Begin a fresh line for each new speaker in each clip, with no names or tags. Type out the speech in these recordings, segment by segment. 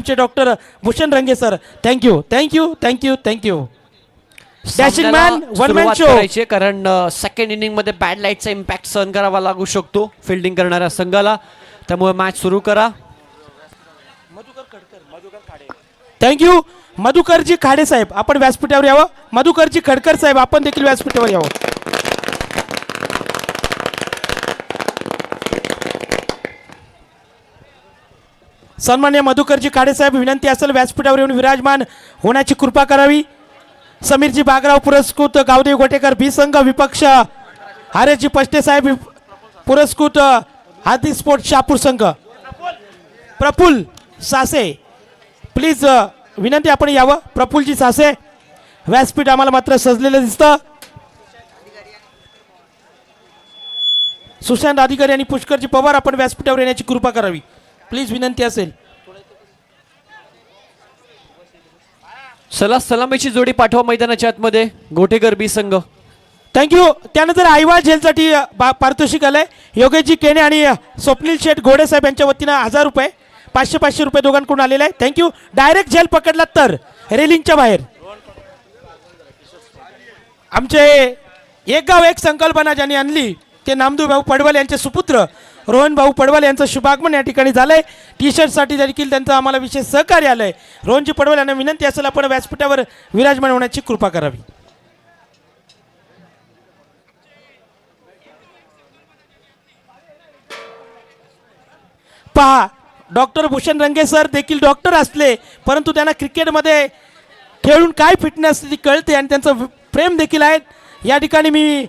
आमचे doctor Bhushan Range sir. Thank you thank you thank you thank you. Dashing man one man show
करायचे, कारण second inning मध्ये bad लाईटचा इम्पॅक्ट सहन करावा लागू शकतो फिल्डिंग करणाऱ्या संघाला. त्यामुळे मॅच सुरू करा.
थँक्यू. मधुकरजी खाडे साहेब आपण व्यासपीठावर यावं. मधुकरजी खडकर साहेब आपण देखील व्यासपीठावर यावं. सन्मान्य मधुकरजी खाडे साहेब विनंती असेल व्यासपीठावर येऊन विराजमान होण्याची कृपा करावी. समीरजी बागराव पुरस्कृत गावदेव गोटेकर बी संघ विपक्ष हरेशजी पष्टे साहेब पुरस्कृत हाती स्पोर्ट शहापूर संघ. प्रफुल्ल सासे प्लीज विनंती आपण यावं. प्रफुल्लजी सासे व्यासपीठ आम्हाला मात्र सजलेलं दिसतं. सुशांत अधिकारी आणि पुष्करजी पवार आपण व्यासपीठावर येण्याची कृपा करावी प्लीज विनंती असेल.
चला सलामीची जोडी पाठवा मैदानाच्या आतमध्ये गोटेकर बी संघ.
थँक्यू. त्यानंतर आईवाळ झेलसाठी पारितोषिक आलंय. योगेशजी केणे आणि स्वप्नील शेठ घोडे साहेब यांच्या वतीनं 1000 रुपये 500 रुपये दोघांकडून आलेला आहे. थँक्यू. डायरेक्ट झेल पकडला तर रेलिंगच्या बाहेर. आमचे एक गाव एक संकल्पना ज्यांनी आणली ते नामदेव भाऊ पडवल यांचे सुपुत्र रोहन भाऊ पडवल यांचं शुभागमन या ठिकाणी झालंय. टी शर्टसाठी देखील त्यांचं आम्हाला विशेष सहकार्य आलंय. रोहनजी पडवल यांना विनंती असेल आपण व्यासपीठावर विराजमान होण्याची कृपा करावी. पहा डॉक्टर भूषण रंगे सर देखील डॉक्टर असले परंतु त्यांना क्रिकेटमध्ये खेळून काय फिटनेस ती कळते आणि त्यांचं प्रेम देखील आहे. या ठिकाणी मी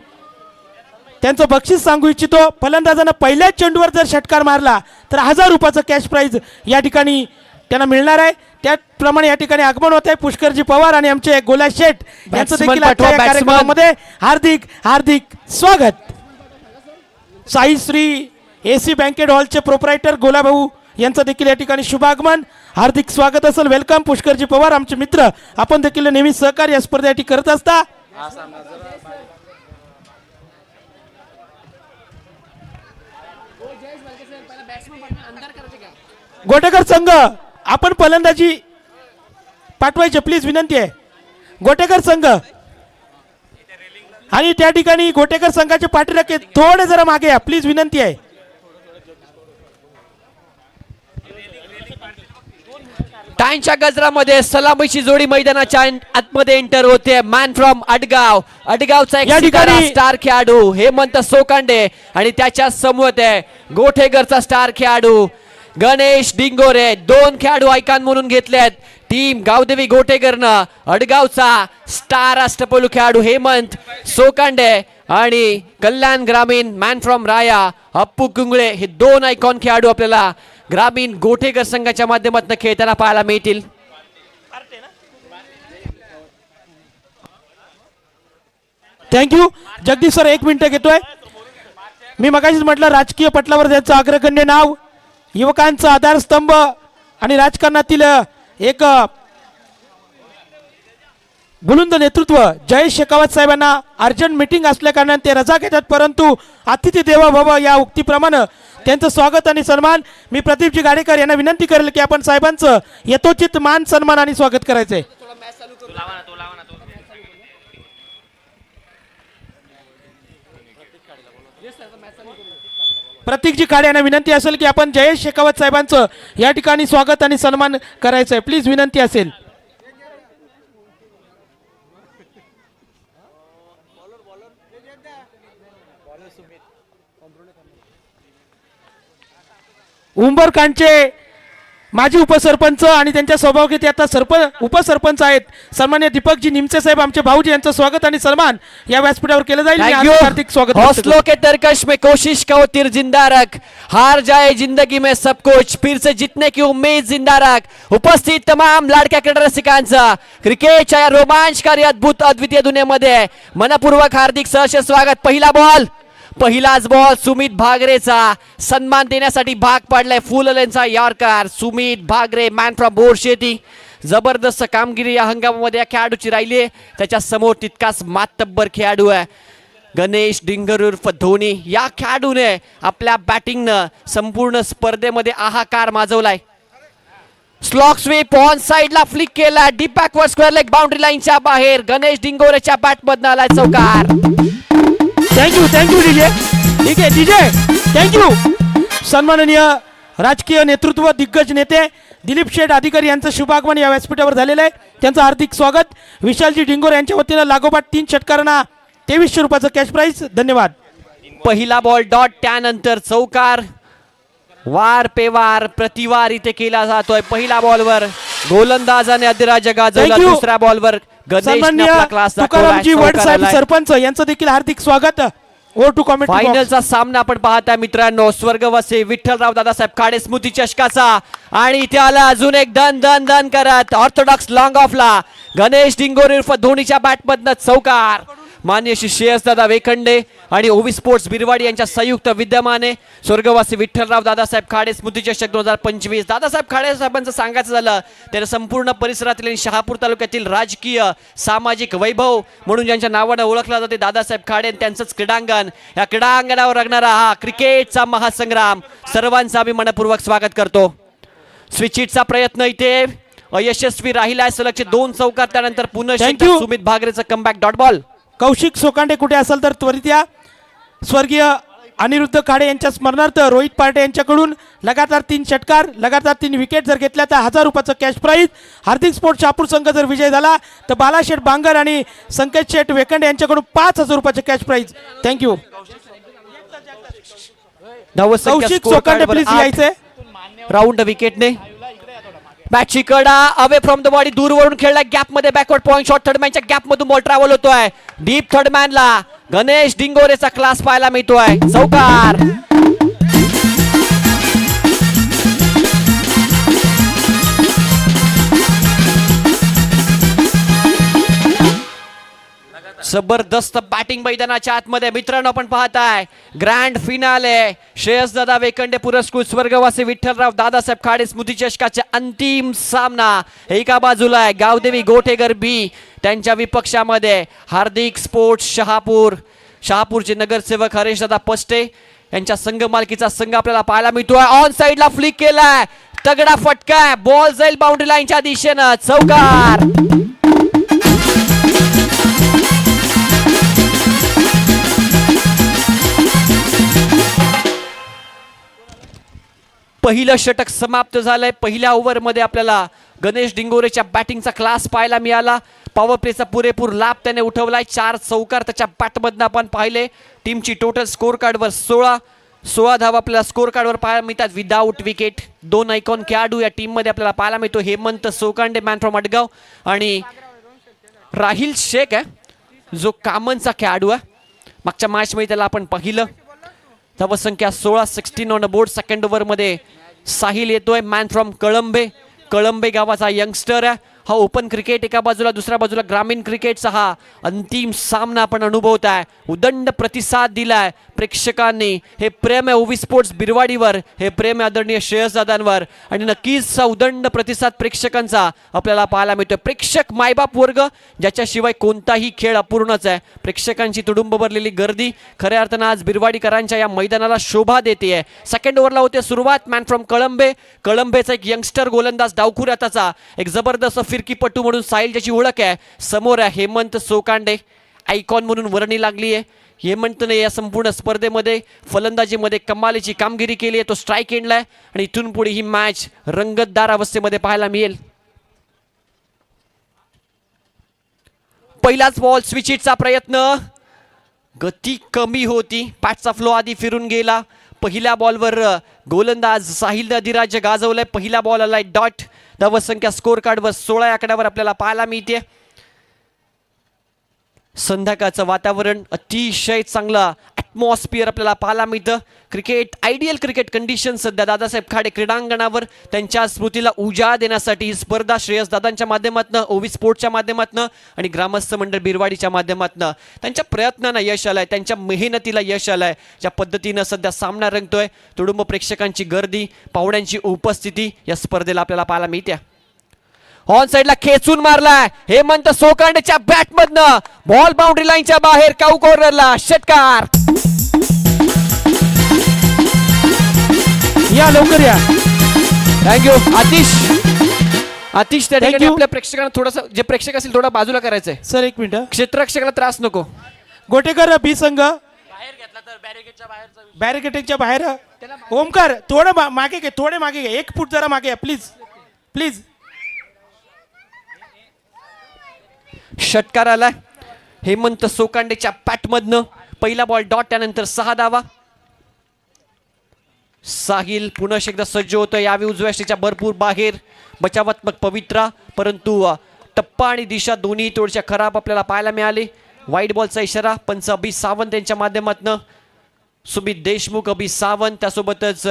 त्यांचं बक्षीस सांगू इच्छितो. फलंदाजांना पहिल्याच चेंडूवर जर षटकार मारला तर 1000 रुपयाचं कॅश प्राईज या ठिकाणी त्यांना मिळणार आहे. त्याप्रमाणे या ठिकाणी आगमन होत आहे पुष्करजी पवार आणि आमचे गोला शेठ यांचं देखील आजच्या या कार्यक्रमामध्ये हार्दिक हार्दिक स्वागत. साई श्री एसी बँकेट हॉलचे प्रोप्रायटर गोलाभाऊ यांचं देखील या ठिकाणी शुभागमन हार्दिक स्वागत असेल. वेलकम पुष्करजी पवार आमचे मित्र आपण देखील नेहमी सहकार्य या स्पर्धेसाठी करत असता. गोटेकर संघ आपण फलंदाजी पाठवायचे प्लीज विनंती आहे. गोटेकर संघ आणि त्या ठिकाणी गोटेकर संघाचे पाठीराखे थोडे जरा मागे या प्लीज विनंती आहे.
टाईमच्या गजरामध्ये सलामीची जोडी मैदानाच्या आतमध्ये एंटर होते. मॅन फ्रॉम अडगावचा एक सितारा स्टार खेळाडू हेमंत सोकांडे आणि त्याच्या समोर आहे गोठेकरचा स्टार खेळाडू गणेश डिंगोरे. 2 खेळाडू आयकॉन म्हणून घेतलेत. टीम गावदेवी गोटेकरनं अडगावचा स्टार अष्टपैलू खेळाडू हेमंत सोकांडे आणि कल्याण ग्रामीण मॅन फ्रॉम राया अप्पू कुंगळे हे 2 आयकॉन खेळाडू आपल्याला ग्रामीण गोटेकर संघाच्या माध्यमातून खेळताना पाहायला मिळतील.
थँक्यू. जगदीश सर 1 मिनिट घेतोय. मी मगाशीच म्हटलं राजकीय पटलावर त्यांचं अग्रगण्य नाव युवकांचा आधारस्तंभ आणि राजकारणातील एक बुलंद नेतृत्व जयेश शेखावत साहेबांना अर्जंट मीटिंग असल्या कारणाने ते रजा घेतात परंतु अतिथी देवो भव या उक्तीप्रमाणे त्यांचं स्वागत आणि सन्मान. मी प्रदीपजी गाडेकर यांना विनंती करेल की आपण साहेबांचं यथोचित मान सन्मान आणि स्वागत करायचंय. प्रतीकजी खाडे यांना विनंती असेल की आपण जयेश शेखावत साहेबांचं या ठिकाणी स्वागत आणि सन्मान करायचंय प्लीज विनंती असेल. उंबरकांडचे माजी उपसरपंच आणि त्यांच्या सौभाग्यात आता उपसरपंच आहेत सन्मान्य दीपकजी निमसे साहेब आमचे भाऊजी यांचं स्वागत आणि सन्मान या व्यासपीठावर केलं जाईल. हार्दिक स्वागत.
हौसलों के तरकश में कोशिश का वो तीर जिंदा रख, हार जाए जिंदगी में सब कुछ, फिर से जीतने की उम्मीद जिंदा रख. उपस्थित तमाम लाडक्या क्रीडा रसिकांचा क्रिकेटच्या या रोमांचकारी अद्भुत अद्वितीय दुनियेमध्ये मनपूर्वक हार्दिक सहर्ष स्वागत. पहिलाच बॉल सुमित भागरेचा सन्मान देण्यासाठी भाग पडलाय. फुललेंचा yorker Sumit Bhagare man from बोरशेती. जबरदस्त कामगिरी या हंगामामध्ये या खेळाडूची राहिली आहे. त्याच्या समोर तितकाच मातब्बर खेळाडू आहे गणेश डिंगर उर्फ धोनी. या खेळाडूने आपल्या बॅटिंगनं संपूर्ण स्पर्धेमध्ये हाहाकार माजवलाय. स्लॉक स्वीप ऑन साइडला फ्लिक केला, deep backward square leg boundary लाईनच्या बाहेर. गणेश डिंगोरेच्या बॅट मधनं आलाय चौकार.
Thank you DJ. ठीक आहे डीजे, थँक्यू. सन्माननीय राजकीय नेतृत्व दिग्गज नेते दिलीप शेठ अधिकारी यांचं शुभागमन या व्यासपीठावर झालेलं आहे. त्यांचं हार्दिक स्वागत. विशालजी डिंगोर यांच्या वतीनं लागोपाठ 3 षटकारांना 2300 रुपयाचं कॅश प्राइज. धन्यवाद.
पहिला बॉल डॉट, त्यानंतर चौकार. वार पे वार प्रतिवार इथे केला जातोय. पहिल्या बॉलवर गोलंदाजाने अधिराज्य गाजवला.
Thank you.
दुसऱ्या बॉलवर
सन्माननीय तुकारामजी वड साहेब सरपंच यांचं देखील हार्दिक स्वागत. O two comment.
फायनलचा सामना आपण पाहताय मित्रांनो. स्वर्गवासी विठ्ठलराव दादासाहेब खाडे स्मृती चषकाचा. आणि इथे आला अजून एक दन दन दन करत ऑर्थोडॉक्स लॉंग ऑफला गणेश डिंगोरे उर्फ धोनीच्या बॅटमधनं चौकार. मान्य श्री श्रेयसदादा वेखंडे आणि ओवी स्पोर्ट्स बिरवाडी यांच्या संयुक्त विद्यमाने स्वर्गवासी विठ्ठलराव दादासाहेब खाडे स्मृती चषक 2025. दादासाहेब खाडे साहेबांचं सांगायचं झालं तर संपूर्ण परिसरातील आणि शहापूर तालुक्यातील राजकीय सामाजिक वैभव म्हणून ज्यांच्या नावानं ओळखला जाते दादासाहेब खाडे, त्यांचंच क्रीडांगण. या क्रीडांगणावर रंगणारा हा क्रिकेटचा महासंग्राम. सर्वांचं आम्ही मनपूर्वक स्वागत करतो. स्विचिटचा प्रयत्न इथे अयशस्वी राहिलाय. सलगचे 2 चौकार, त्यानंतर पुन्हा सुमित भागरेचं comeback dot ball.
Kaushik Sokande कुठे असेल तर त्वरित या. स्वर्गीय अनिरुद्ध खाडे यांच्या स्मरणार्थ रोहित पार्टे यांच्याकडून लगातार 3 षटकार, लगातार 3 विकेट जर घेतल्या तर 1000 रुपयाचं कॅश प्राइज. हार्दिक स्पोर्ट्स शहापूर संघ जर विजय झाला तर बालाशेठ बांगर आणि संकेत शेठ वेखंडे यांच्याकडून 5000 रुपयाचं cash prize. Thank you. Kaushik Sokande please यायचे.
राऊंड विकेटने बॅटची कडा अवे फ्रॉम द बॉडी दूरवरून खेळला. गॅप मध्ये बॅकवर्ड पॉइंट शॉट. थर्ड मॅनच्या गॅप मधून बॉल ट्रॅव्हल होतोय. डीप थर्ड मॅनला गणेश डिंगोरेचा क्लास पाहायला मिळतोय. चौकार. जबरदस्त बॅटिंग मैदानाच्या आतमध्ये मित्रांनो आपण पाहताय ग्रँड फिनाले. श्रेयसदादा वेखंडे पुरस्कृत स्वर्गवासी विठ्ठलराव दादासाहेब खाडे स्मृती चषकाचा अंतिम सामना. एका बाजूला आहे गावदेवी गोठेगर बी, त्यांच्या विपक्षामध्ये हार्दिक स्पोर्ट्स शहापूरचे नगरसेवक हरेशदादा पस्टे यांच्या संघ मालकीचा संघ आपल्याला पाहायला मिळतोय. ऑन साइडला फ्लिक केलाय, तगडा फटका. बॉल जाईल बाउंड्री लाईनच्या दिशेनं. चौकार. पहिलं षटक समाप्त झालंय. पहिल्या ओव्हरमध्ये आपल्याला गणेश डिंगोरेच्या बॅटिंगचा क्लास पाहायला मिळाला. पॉवर प्लेचा पुरेपूर लाभ त्याने उठवलाय. 4 चौकार त्याच्या बॅटमधनं आपण पाहिले. टीमची टोटल स्कोर कार्डवर 16 धावा आपल्याला स्कोर कार्डवर पाहायला मिळतात विदाऊट विकेट. 2 आयकॉन खेळाडू या टीम मध्ये आपल्याला पाहायला मिळतो. हेमंत सोकांडे मॅन फ्रॉम अडगाव आणि राहिल शेख आहे जो कामनचा खेळाडू आहे. मागच्या मॅच मध्ये त्याला आपण पाहिलं. धावसंख्या 16, 16 ऑन बोर्ड. सेकंड ओव्हर मध्ये साहिल येतोय मॅन फ्रॉम कळंबे गावाचा यंगस्टर आहे. हा ओपन क्रिकेट एका बाजूला, दुसऱ्या बाजूला ग्रामीण क्रिकेटचा हा अंतिम सामना आपण अनुभवत आहे. उदंड प्रतिसाद दिलाय प्रेक्षकांनी. हे प्रेम आहे ओवी स्पोर्ट्स बिरवाडीवर, हे प्रेम आहे आदरणीय श्रेयसदादांवर आणि नक्कीच उदंड प्रतिसाद प्रेक्षकांचा आपल्याला पाहायला मिळतोय. प्रेक्षक मायबाप वर्ग ज्याच्याशिवाय कोणताही खेळ अपूर्णच आहे. प्रेक्षकांची तुडुंब भरलेली गर्दी खऱ्या अर्थानं आज बिरवाडीकरांच्या या मैदानाला शोभा देते. सेकंड ओव्हरला होते सुरुवात. मॅन फ्रॉम कळंबेचा एक यंगस्टर गोलंदाज डावखुऱ्या त्याचा एक जबरदस्त फिरकीपटू म्हणून साहिल ज्याची ओळख आहे. समोर आहे हेमंत सोकांडे, आयकॉन म्हणून वर्णी लागली आहे. हेमंतने या संपूर्ण स्पर्धेमध्ये फलंदाजीमध्ये कमालीची कामगिरी केली आहे. तो स्ट्राईक एंडला आणि इथून पुढे ही मॅच रंगतदार अवस्थेमध्ये पाहायला मिळेल. पहिलाच बॉल स्विचिटचा प्रयत्न, गती कमी होती. पॅटचा फ्लो आधी फिरून गेला. पहिल्या बॉलवर गोलंदाज साहिल अधिराज्य गाजवलाय. पहिला बॉल आलाय डॉट. धावसंख्या स्कोर कार्डवर 16 आकड्यावर आपल्याला पाहायला मिळते. संध्याकाळचं वातावरण अतिशय चांगला ॲटमॉस्फिअर आपल्याला पाहायला मिळतं. क्रिकेट आयडियल क्रिकेट कंडिशन सध्या दादासाहेब खाडे क्रीडांगणावर त्यांच्या स्मृतीला उजाळा देण्यासाठी ही स्पर्धा श्रेयसदादांच्या माध्यमातून, ओवी स्पोर्ट्सच्या माध्यमातून आणि ग्रामस्थ मंडळ बिरवाडीच्या माध्यमातून त्यांच्या प्रयत्नांना यश आलंय, त्यांच्या मेहनतीला यश आलंय. ज्या पद्धतीनं सध्या सामना रंगतोय, तुडुंब प्रेक्षकांची गर्दी, पाहुण्यांची उपस्थिती या स्पर्धेला आपल्याला पाहायला मिळते. ऑन साइडला खेचून मारलाय हेमंत सोकांडेच्या बॅटमधनं. बॉल बाउंड्री लाईनच्या बाहेर, काऊ कॉर्नरला. षटकार.
या लवकर या.
थँक्यू आतिश. आतिश त्या
Thank
ठिकाणी
you.
आपल्या प्रेक्षकांना थोडंसं जे प्रेक्षक असेल थोडा बाजूला करायचंय.
सर एक मिनिट.
क्षेत्ररक्षकाला त्रास नको.
गोटेकर बी संघ बॅरिकेडच्या बाहेर. ओमकार थोडं मागे घे, थोडे मागे घे, 1 फूट जरा मागे प्लीज प्लीज.
षटकार आलाय हेमंत सोकांडेच्या पॅटमधनं. पहिला बॉल डॉट, त्यानंतर 6 धावा. साहिल पुन्हा एकदा सज्ज होतं यावेळी उजव्या श्रीच्या भरपूर बाहेर. बचावात्मक पवित्रा, परंतु टप्पा आणि दिशा दोन्ही थोडच्या खराब आपल्याला पाहायला मिळाले. वाईट बॉलचा इशारा पंच अभि सावंत यांच्या माध्यमातून. सुमित देशमुख, अभि सावंत, त्यासोबतच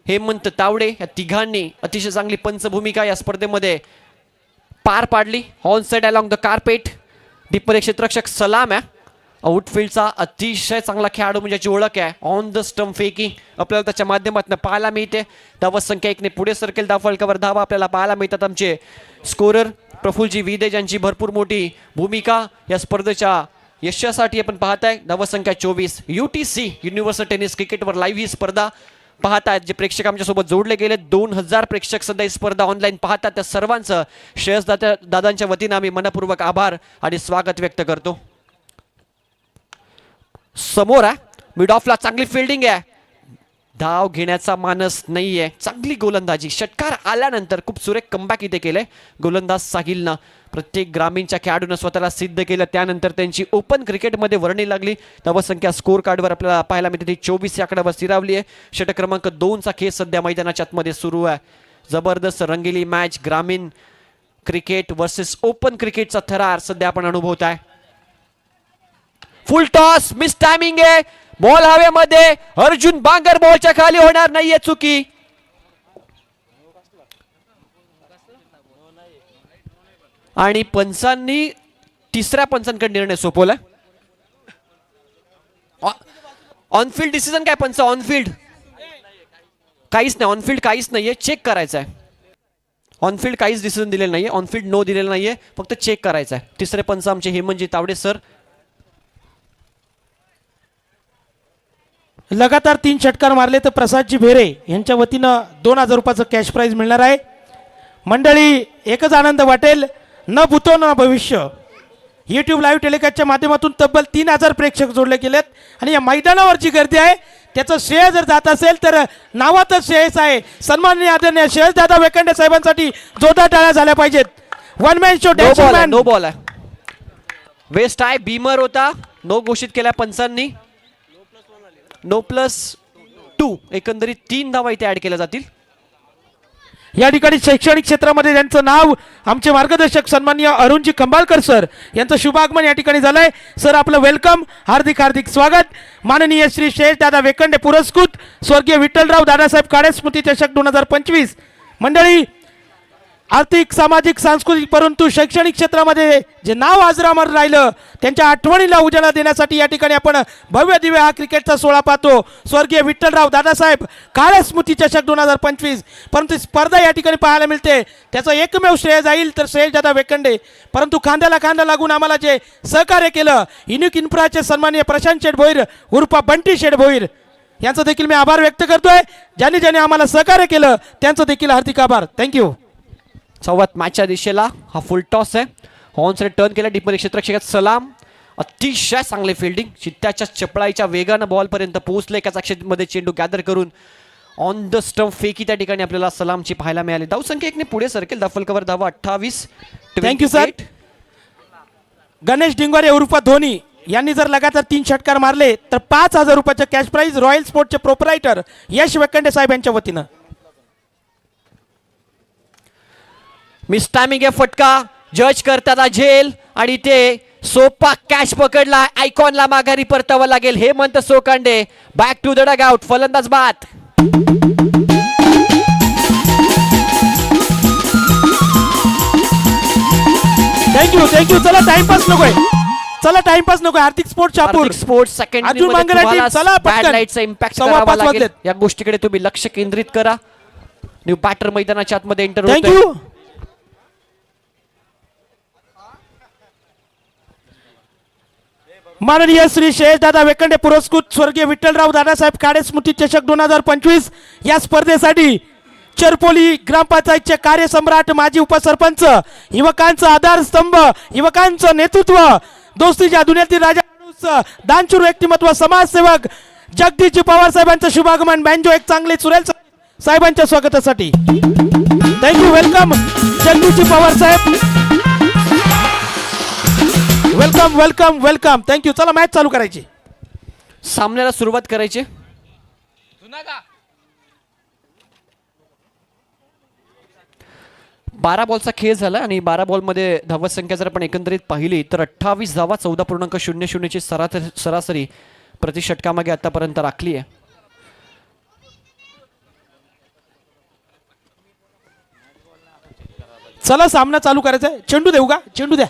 हेमंत तावडे या तिघांनी अतिशय चांगली पंच भूमिका या स्पर्धेमध्ये पार पाडली. On side along the carpet. Deeper क्षेत्ररक्षक सलाम आहे. आउटफील्डचा अतिशय चांगला खेळाडू म्हणजे याची ओळख आहे. ऑन द स्टंप फेकिंग आपल्याला त्याच्या माध्यमातून पाहायला मिळते. धावा संख्या 1 ने पुढे सरकेल. फलकावर धावा आपल्याला पाहायला मिळतात. आमचे स्कोरर प्रफुल्लजी विदे यांची भरपूर मोठी भूमिका या स्पर्धेच्या यशासाठी आपण पाहताय. धावा संख्या 24. UTC युनिव्हर्सल टेनिस क्रिकेटवर लाईव्ह ही स्पर्धा पाहतायत. जे प्रेक्षक आमच्या सोबत जोडले गेले 2000 प्रेक्षक सध्या ही स्पर्धा ऑनलाईन पाहतात. त्या सर्वांचं श्रेयस दादांच्या वतीनं आम्ही मनपूर्वक आभार आणि स्वागत व्यक्त करतो. समोर आहे मिड ऑफला चांगली फिल्डिंग आहे. धाव घेण्याचा मानस नाहीये. चांगली गोलंदाजी. षटकार आल्यानंतर खूप सुरेख कमबॅक इथे केलंय गोलंदाज साहिलनं. प्रत्येक ग्रामीणच्या खेळाडूनं स्वतःला सिद्ध केलं. त्यानंतर त्यांची ओपन क्रिकेटमध्ये वर्णी लागली. धावसंख्या स्कोर कार्डवर आपल्याला पाहायला मिळते ती 24 या आकड्यावर स्थिरावली आहे. षटक क्रमांक 2चा खेळ सध्या मैदानाच्या आतमध्ये सुरू आहे. जबरदस्त रंगीली मॅच. ग्रामीण क्रिकेट वर्सेस ओपन क्रिकेटचा थरार सध्या आपण अनुभवत आहे. फुल टॉस, मिस टायमिंग आहे. बॉल हवेमध्ये. अर्जुन बांगर बॉलच्या खाली होणार नाहीये चुकी. आणि पंचांनी तिसऱ्या पंचांकडे निर्णय सोपवला. ऑनफिल्ड डिसिजन काय पंच? ऑनफिल्ड काहीच नाही. ऑनफिल्ड काहीच नाहीये. चेक करायचं आहे. ऑनफिल्ड काहीच डिसिजन दिलेलं नाहीये. ऑनफिल्ड नो दिलेलं नाहीये. फक्त चेक करायचं आहे. तिसरे पंच आमचे हेमंतजी तावडे सर.
लगातार 3 षटकार मारले तर प्रसादजी भेरे यांच्या वतीनं 2000 रुपयाचं कॅश प्राइज मिळणार आहे. मंडळी एकच आनंद वाटेल, न भूतो न भविष्य. YouTube लाईव्ह टेलिकास्टच्या माध्यमातून तब्बल 3000 प्रेक्षक जोडले गेलेत आणि या मैदानावर जी गर्दी आहे त्याचं श्रेय जर जात असेल तर नावातच श्रेयस आहे. सन्माननीय आदरणीय श्रेयस दादा वेकंडे साहेबांसाठी जोरदार टाळ्या झाल्या पाहिजेत. One man show.
No ball आहे. वेस्ट आहे. बीमर होता. नो घोषित केला पंचांनी. नो +2 एकंदरीत 3 धावा इथे ऍड केल्या जातील.
या ठिकाणी शैक्षणिक क्षेत्रामध्ये ज्यांचं नाव आमचे मार्गदर्शक सन्माननीय अरुणजी खंबाळकर सर यांचं शुभागमन या ठिकाणी झालंय. सर आपलं वेलकम, हार्दिक हार्दिक स्वागत. माननीय श्री श्रेयस दादा वेकंडे पुरस्कृत स्वर्गीय विठ्ठलराव दादासाहेब काळे स्मृती चषक 2025. मंडळी आर्थिक, सामाजिक, सांस्कृतिक परंतु शैक्षणिक क्षेत्रामध्ये जे नाव अजरामर राहिलं त्यांच्या आठवणीला उजाळा देण्यासाठी या ठिकाणी आपण भव्य दिव्य हा क्रिकेटचा सोहळा पाहतो. स्वर्गीय विठ्ठलराव दादासाहेब काळे स्मृती चषक 2025. परंतु स्पर्धा या ठिकाणी पाहायला मिळते त्याचं एकमेव श्रेय जाईल तर श्रेयस दादा वेकंडे. परंतु खांद्याला खांदा लागून आम्हाला जे सहकार्य केलं युनिक इन्फ्राचे सन्माननीय प्रशांत शेठ भोईर उर्फ बंटी शेठ भोईर यांचं देखील मी आभार व्यक्त करतोय. ज्यांनी ज्यांनी आम्हाला सहकार्य केलं त्यांचं देखील हार्दिक आभार. थँक्यू.
संवाद मॅचच्या दिशेला हा फुल टॉस आहे. हॉर्न साइड टर्न केला. डीपमध्ये क्षेत्ररक्षकात सलाम. अतिशय चांगले फिल्डिंग. चित्त्याच्या चपळाईच्या वेगानं बॉलपर्यंत पोहोचले. एकाच अक्षरमध्ये चेंडू गॅदर करून ऑन द स्टंप फेकी त्या ठिकाणी आपल्याला सलामची पाहायला मिळाली. धावसंख्या 1 ने पुढे सरकेल. दफलकवर धावा 28.
Thank you sir. गणेश डिंगोरे उर्फ धोनी यांनी जर लगातार 3 षटकार मारले तर 5000 रुपयाचं कॅश प्राइज रॉयल स्पोर्टचे प्रोपरायटर यश वेकंडे साहेब यांच्या वतीनं.
मिस टायमिंग आहे. फटका जज करताना झेल आणि ते सोपा कॅच पकडला. आयकॉनला माघारी परतावा लागेल. Hemant Sokande back to the dugout. फलंदाज बाद.
थँक्यू. चला टाइमपास नकोय. आर्थिक sports Shapur.
Sports second
Arjun Bangar चला
बॅड लाईटचा इम्पॅक्ट करावा लागेल. या गोष्टीकडे तुम्ही लक्ष केंद्रित करा. न्यू बॅटर मैदानाच्या आतमध्ये एंटर होतोय.
थँक्यू. माननीय श्री श्रेयस दादा वेकंडे पुरस्कृत स्वर्गीय विठ्ठलराव दादासाहेब काळे स्मृती चषक 2025 या स्पर्धेसाठी चरपोली ग्रामपंचायतचे कार्यसम्राट, माजी उपसरपंच, युवकांचा आधारस्तंभ, युवकांचं नेतृत्व, दोस्तीच्या दुनियातील राजा, दानशूर व्यक्तिमत्व, समाजसेवक जगदीशजी पवार साहेबांचं शुभागमन. बँजो एक चांगले चुरेल साहेबांच्या स्वागतासाठी. थँक्यू. वेलकम जगदीशजी पवार साहेब. Welcome welcome welcome. थँक्यू. चला मॅच चालू करायची.
सामन्याला सुरुवात करायची. 12 बॉलचा खेळ झाला आणि 12 बॉलमध्ये धावत संख्या जर आपण एकंदरीत पाहिली तर 28 धावा 14.00 ची सरासरी प्रति षटकामागे आतापर्यंत राखली आहे.
चला सामना चालू करायचा आहे. चेंडू देऊ का? चेंडू द्या.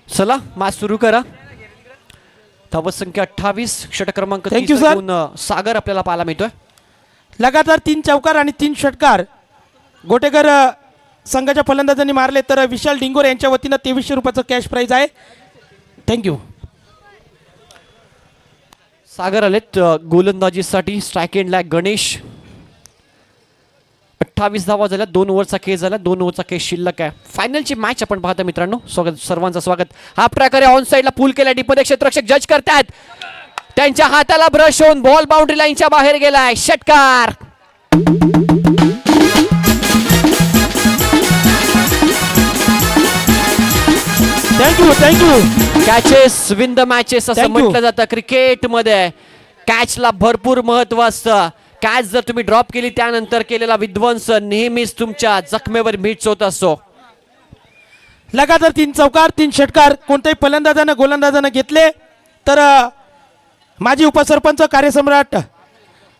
चला मॅच सुरू करा. धावत संख्या 28, षटक क्रमांक
Thank you,
30
sir.
घेऊन सागर आपल्याला पाहायला मिळतोय.
लगातार 3 चौकार आणि 3 षटकार गोटेकर संघाच्या फलंदाजांनी मारले तर विशाल डिंगोर यांच्या वतीनं 2300 रुपयाचं कॅश प्राइज आहे. थँक्यू.
सागर आलेत गोलंदाजीसाठी. स्ट्राईक एंडला गणेश. 28 धावा झाल्या. 2 ओव्हरचा खेळ झाला. 2 ओव्हरचा खेळ शिल्लक आहे. फायनलची मॅच आपण पाहता मित्रांनो. स्वागत सर्वांचं स्वागत. हा प्रकारे ऑन साइडला पूल केला. डीपमध्ये क्षेत्ररक्षक जज करतात. त्यांच्या हाताला ब्रश होऊन बॉल बाउंड्री लाईनच्या बाहेर गेलाय. षटकार.
Thank you. Thank you.
Catches win the matches असं
Thank you.
म्हटलं जातं क्रिकेटमध्ये. कॅचला भरपूर महत्व असतं. कॅच जर तुम्ही ड्रॉप केली त्यानंतर केलेला विध्वंस नेहमीच तुमच्या जखमेवर मीठ चोत असतो.
लगातार 3 चौकार 3 षटकार कोणत्याही फलंदाजानं गोलंदाजानं घेतले तर माजी उपसरपंच, कार्यसम्राट,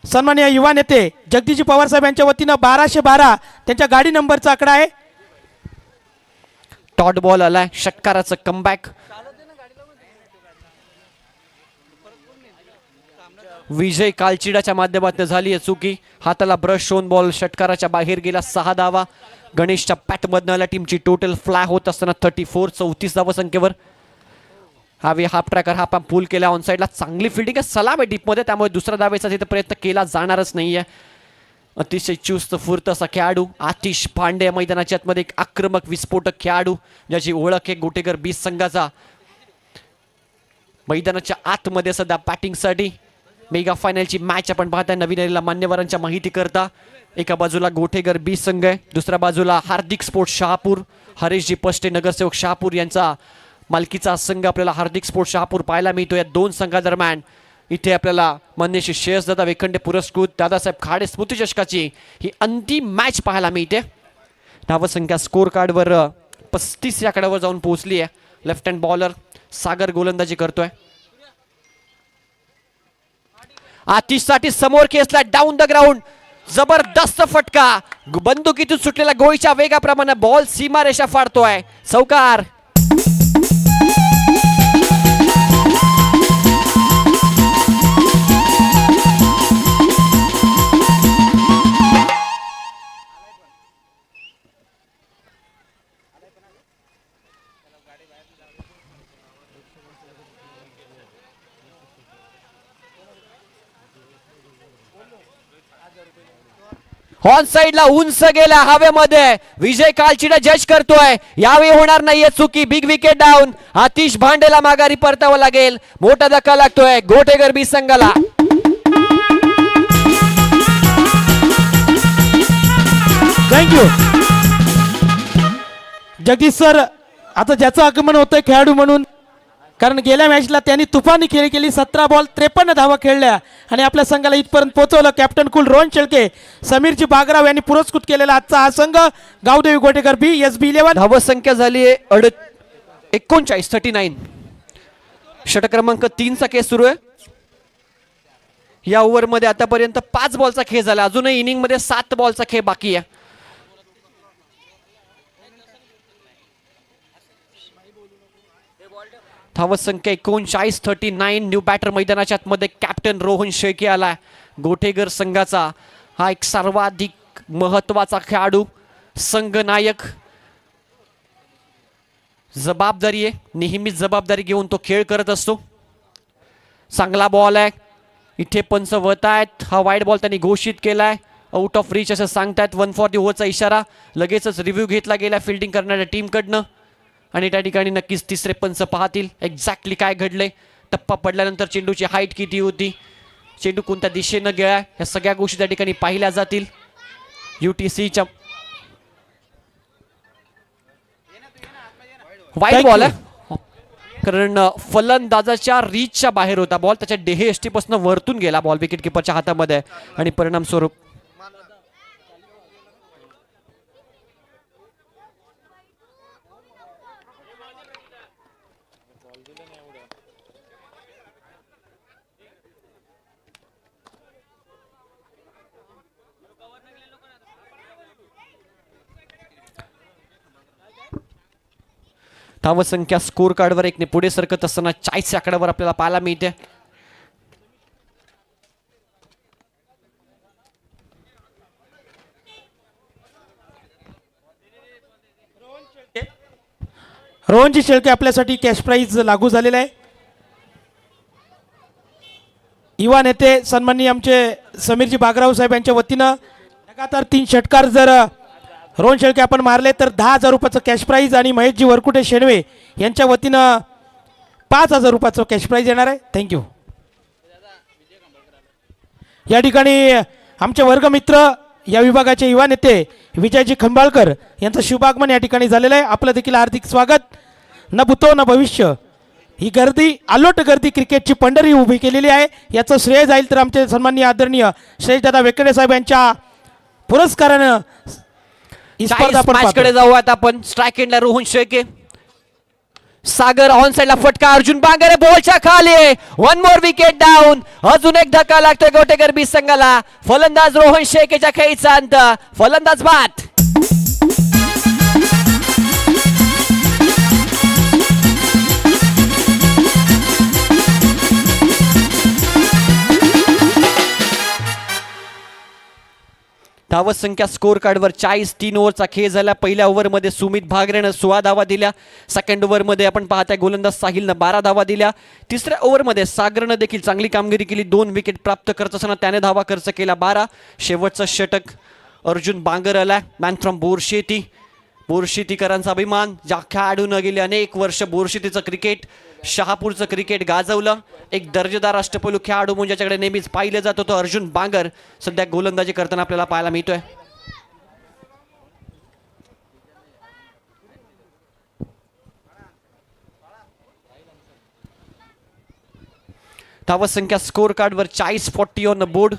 सन्माननीय युवा नेते जगदीशजी पवार साहेब यांच्या वतीनं 1212 त्यांच्या गाडी नंबरचा आकडा आहे.
डॉट बॉल आलाय. षटकाराचं कमबॅक. विजय कालचिडाच्या माध्यमातून झाली आहे चुकी. हाताला ब्रश होऊन बॉल षटकाराच्या बाहेर गेला. 6 धावा गणेशच्या पॅटमधनं आल्या. टीमची टोटल फ्लाय होत असताना 34 धावा संख्येवर. हावी हाफ ट्रॅकर हा पण पूल केला. ऑन साईडला चांगली फिल्डिंग आहे. सलाम आहे डीपमध्ये, त्यामुळे दुसऱ्या धावेचा तिथे प्रयत्न केला जाणारच नाहीये. अतिशय चुस्त फुर्त असा खेळाडू आतिश पांडे मैदानाच्या आतमध्ये एक आक्रमक विस्फोटक खेळाडू ज्याची ओळख आहे गोटेकर बीस संघाचा. मैदानाच्या आतमध्ये सध्या बॅटिंगसाठी मेगा फायनलची मॅच आपण पाहताय. नवीन आलेल्या मान्यवरांच्या माहिती करता एका बाजूला गोटेगर बीस संघ आहे, दुसऱ्या बाजूला हार्दिक स्पोर्ट्स शहापूर, हरीशजी पष्टे नगरसेवक शहापूर यांचा मालकीचा संघ आपल्याला हार्दिक स्पोर्ट्स शहापूर पाहायला मिळतो. या दोन संघादरम्यान इथे आपल्याला मान्यश्री श्रेयसदादा वेखंडे पुरस्कृत दादासाहेब खाडे स्मृती चषकाची ही अंतिम मॅच पाहायला मिळते. धावसंख्या स्कोर कार्डवर 35 या आकड्यावर जाऊन पोहोचली आहे. लेफ्ट हँड बॉलर सागर गोलंदाजी करतोय. आतिशसाठी समोर खेचला डाऊन द ग्राउंड. जबरदस्त फटका. बंदुकीतून सुटलेल्या गोळीच्या वेगाप्रमाणे बॉल सीमारेषा फाडतोय. चौकार. ऑन साइडला उंच गेला हवेमध्ये. विजय कालचिडा जज करतोय. यावेळी होणार नाहीये चुकी. Big wicket down. आतिश भांडेला माघारी परतावं लागेल. मोठा धक्का लागतोय गोटेगर बी संघाला.
Thank you Jagdish sir. आता ज्याचं आगमन होतंय खेळाडू म्हणून, कारण गेल्या मॅचला त्यांनी तुफानी खेळी केली. 17 बॉल 53 धावा खेळल्या आणि आपल्या संघाला इथपर्यंत पोहोचवलं. कॅप्टन कुल रोहन शेळके, समीरजी बागराव यांनी पुरस्कृत केलेला आजचा हा संघ गावदेवी गोटेकर बी SB 11.
धावसंख्या झाली आहे 39. षटक क्रमांक 3 चा खेळ सुरू आहे. या ओव्हर मध्ये आतापर्यंत 5 बॉलचा खेळ झाला. अजूनही इनिंग मध्ये 7 बॉलचा खेळ बाकी आहे. धावत संख्या 39-39. न्यू बॅटर मैदानाच्या आतमध्ये कॅप्टन रोहन शेळके आलाय. गोठेगर संघाचा हा एक सर्वाधिक महत्वाचा खेळाडू, संघनायक. जबाबदारी आहे, नेहमीच जबाबदारी घेऊन तो खेळ करत असतो. चांगला बॉल आहे, इथे पंच वत आहेत. हा वाईड बॉल त्यांनी घोषित केलाय, आउट ऑफ रीच असं सांगतायत. 1 फॉर द ओव्हरचा इशारा लगेचच रिव्ह्यू घेतला गेला फिल्डिंग करणाऱ्या टीमकडनं. आणि त्या ठिकाणी नक्कीच तिसरे पंच पाहतील एक्झॅक्टली काय घडलंय. टप्पा पडल्यानंतर चेंडूची हाईट किती होती, चेंडू कोणत्या दिशेनं गेला, या सगळ्या गोष्टी त्या ठिकाणी पाहिल्या जातील. UTCच्या वाईड बॉल आहे, कारण फलंदाजाच्या रीचच्या बाहेर होता बॉल. त्याच्या डेहे एसटीपासून वरतून गेला बॉल विकेट किपरच्या हातामध्ये आणि परिणाम स्वरूप धावत संख्या स्कोर कार्डवर एकने पुढे सरकत असताना 40 आकड्यावर आपल्याला पाहायला मिळते.
रोहनजी शेळके आपल्यासाठी कॅश प्राइज लागू झालेला आहे. युवा नेते सन्माननीय आमचे समीरजी बागराव साहेब यांच्या वतीनं लगातार 3 षटकार जर रोहन शेळके आपण मारले तर 10,000 रुपयाचं कॅश प्राइज आणि महेशजी वरकुटे शेणवे यांच्या वतीनं 5,000 रुपयाचं कॅश प्राइज येणार आहे. थँक्यू. या ठिकाणी आमचे वर्गमित्र या विभागाचे युवा नेते विजयजी खंबाळकर यांचं शुभागमन या ठिकाणी झालेलं आहे. आपलं देखील हार्दिक स्वागत. न भूतो न भविष्य ही गर्दी, आलोट गर्दी क्रिकेटची पंढरी उभी केलेली आहे. याचं श्रेय जाईल तर आमचे सन्माननीय आदरणीय श्रेयसदादा वेकडे साहेब यांच्या पुरस्कारानं
मॅच कडे जाऊ. आता आपण स्ट्राइक एंडला रोहन शेळके, सागर ऑन साइडला फटका, अर्जुन बांगरे बॉलच्या खाली. 1 मोर विकेट डाऊन. अजून एक धक्का लागतोय गोटेकर बी संघाला. फलंदाज रोहन शेळकेच्या खेळीचा अंत. फलंदाज बाद. धावत संख्या स्कोर कार्डवर 40. 3 ओव्हरचा खेळ झाला. पहिल्या ओव्हरमध्ये सुमित भागरेनं 16 धावा दिल्या. सेकंड ओव्हरमध्ये आपण पाहताय गोलंदाज साहिलनं 12 धावा दिल्या. तिसऱ्या ओव्हरमध्ये सागरनं देखील चांगली कामगिरी केली. 2 विकेट प्राप्त करत असताना त्याने धावा खर्च केला 12. शेवटचं षटक अर्जुन बांगर आलाय, मॅन फ्रॉम बोरशेती. बोरशेतीकरांचा अभिमान, ज्या खेळाडूनं गेली अनेक वर्ष बोरशेतीचं क्रिकेट, शहापूरचं क्रिकेट गाजवलं. एक दर्जेदार अष्टपैलू खेळाडू म्हणून ज्याच्याकडे नेहमीच पाहिलं जात होतं अर्जुन बांगर सध्या गोलंदाजी करताना आपल्याला पाहायला मिळतोय. धावत संख्या स्कोर कार्डवर 40-40 ऑन द बोर्ड.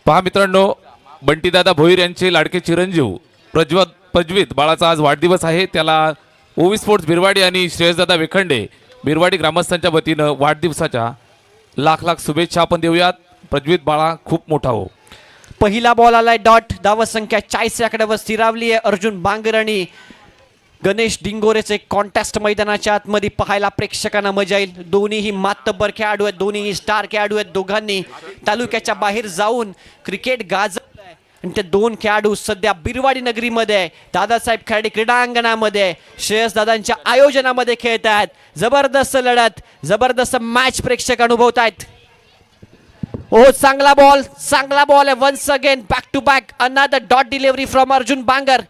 पहा मित्रांनो, बंटीदादा भोईर यांचे लाडके चिरंजीव प्रज्वत बाळाचा आज वाढदिवस आहे. त्याला ओवी स्पोर्ट्स बिरवाडी आणि श्रेयसदादा वेखंडे बिरवाडी ग्रामस्थांच्या वतीनं वाढदिवसाच्या लाख लाख शुभेच्छा आपण देऊयात. प्रज्वत बाळा खूप मोठा हो.
पहिला बॉल आलाय डॉट. धावत संख्या 40 आकड्यावर स्थिरावली आहे. अर्जुन बांगर आणि गणेश डिंगोरेचे कॉन्टेस्ट मैदानाच्या आतमध्ये पाहायला प्रेक्षकांना मजा येईल. दोन्हीही मातब्बर खेळाडू आहेत, दोन्हीही स्टार खेळाडू आहेत. दोघांनी तालुक्याच्या बाहेर जाऊन क्रिकेट गाजवलंय आणि ते 2 खेळाडू सध्या बिरवाडी नगरीमध्ये दादासाहेब खेळाडी क्रीडांगणामध्ये श्रेयसदादांच्या आयोजनामध्ये खेळत आहेत. जबरदस्त लढत, जबरदस्त मॅच प्रेक्षक अनुभवत आहेत. ओ चांगला बॉल आहे. Once again back to back another dot delivery from Arjun Bangar.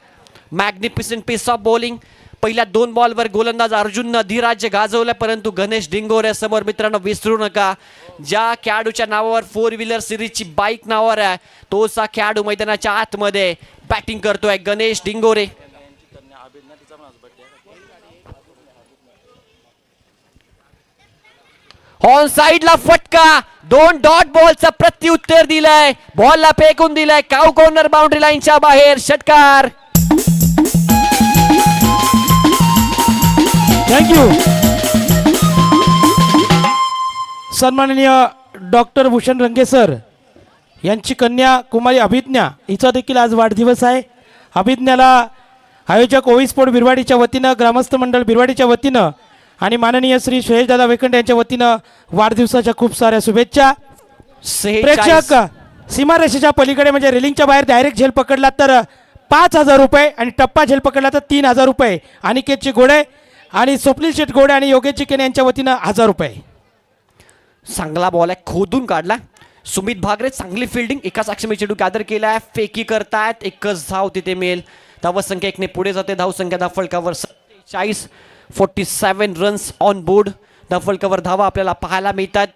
Magnificent piece of bowling. पहिल्या 2 बॉलवर गोलंदाज अर्जुननं धीराज्य गाजवलं, परंतु गणेश डिंगोरे समोर मित्रांनो विसरू नका, ज्या खेळाडूच्या नावावर 4 व्हीलर सिरीजची बाईक नावावर आहे तोच हा खेळाडू मैदानाच्या आतमध्ये बॅटिंग करतोय, गणेश डिंगोरे. ऑन साइडला फटका, 2 डॉट बॉलचं प्रत्युत्तर दिलंय, बॉलला फेकून दिलंय काउ कॉर्नर बाउंड्री लाईनच्या बाहेर. षटकार.
थँक्यू. सन्माननीय डॉक्टर भूषण रंगे सर यांची कन्या कुमारी अभिज्ञा हिचा देखील आज वाढदिवस आहे. अभिज्ञाला आयोजक ओवी स्पोर्ट बिरवाडीच्या वतीनं, ग्रामस्थ मंडळ बिरवाडीच्या वतीनं आणि माननीय श्री श्रेयसदादा वेखंडे यांच्या वतीनं वाढदिवसाच्या खूप साऱ्या शुभेच्छा.
46
प्रेक्षक सीमारेषेच्या पलीकडे म्हणजे रेलिंगच्या बाहेर डायरेक्ट झेल पकडला तर 5,000 रुपये आणि टप्पा झेल पकडला तर 3,000 रुपये. अनिकेतची घोडे आणि स्वप्नील शेट घोडे आणि योगेश चिकेन यांच्या वतीनं 1,000 रुपये.
चांगला बॉल आहे, खोदून काढला. सुमित भागरे चांगली फिल्डिंग, एकाच अक्षमी चेंडू गॅदर केलाय, फेकी करतायत, एकच धाव तिथे मिळेल. धावसंख्या 1 ने पुढे जाते. धावसंख्या धावफलकावर 47 रन्स ऑन बोर्ड. धावफलकावर धावा आपल्याला पाहायला मिळतात.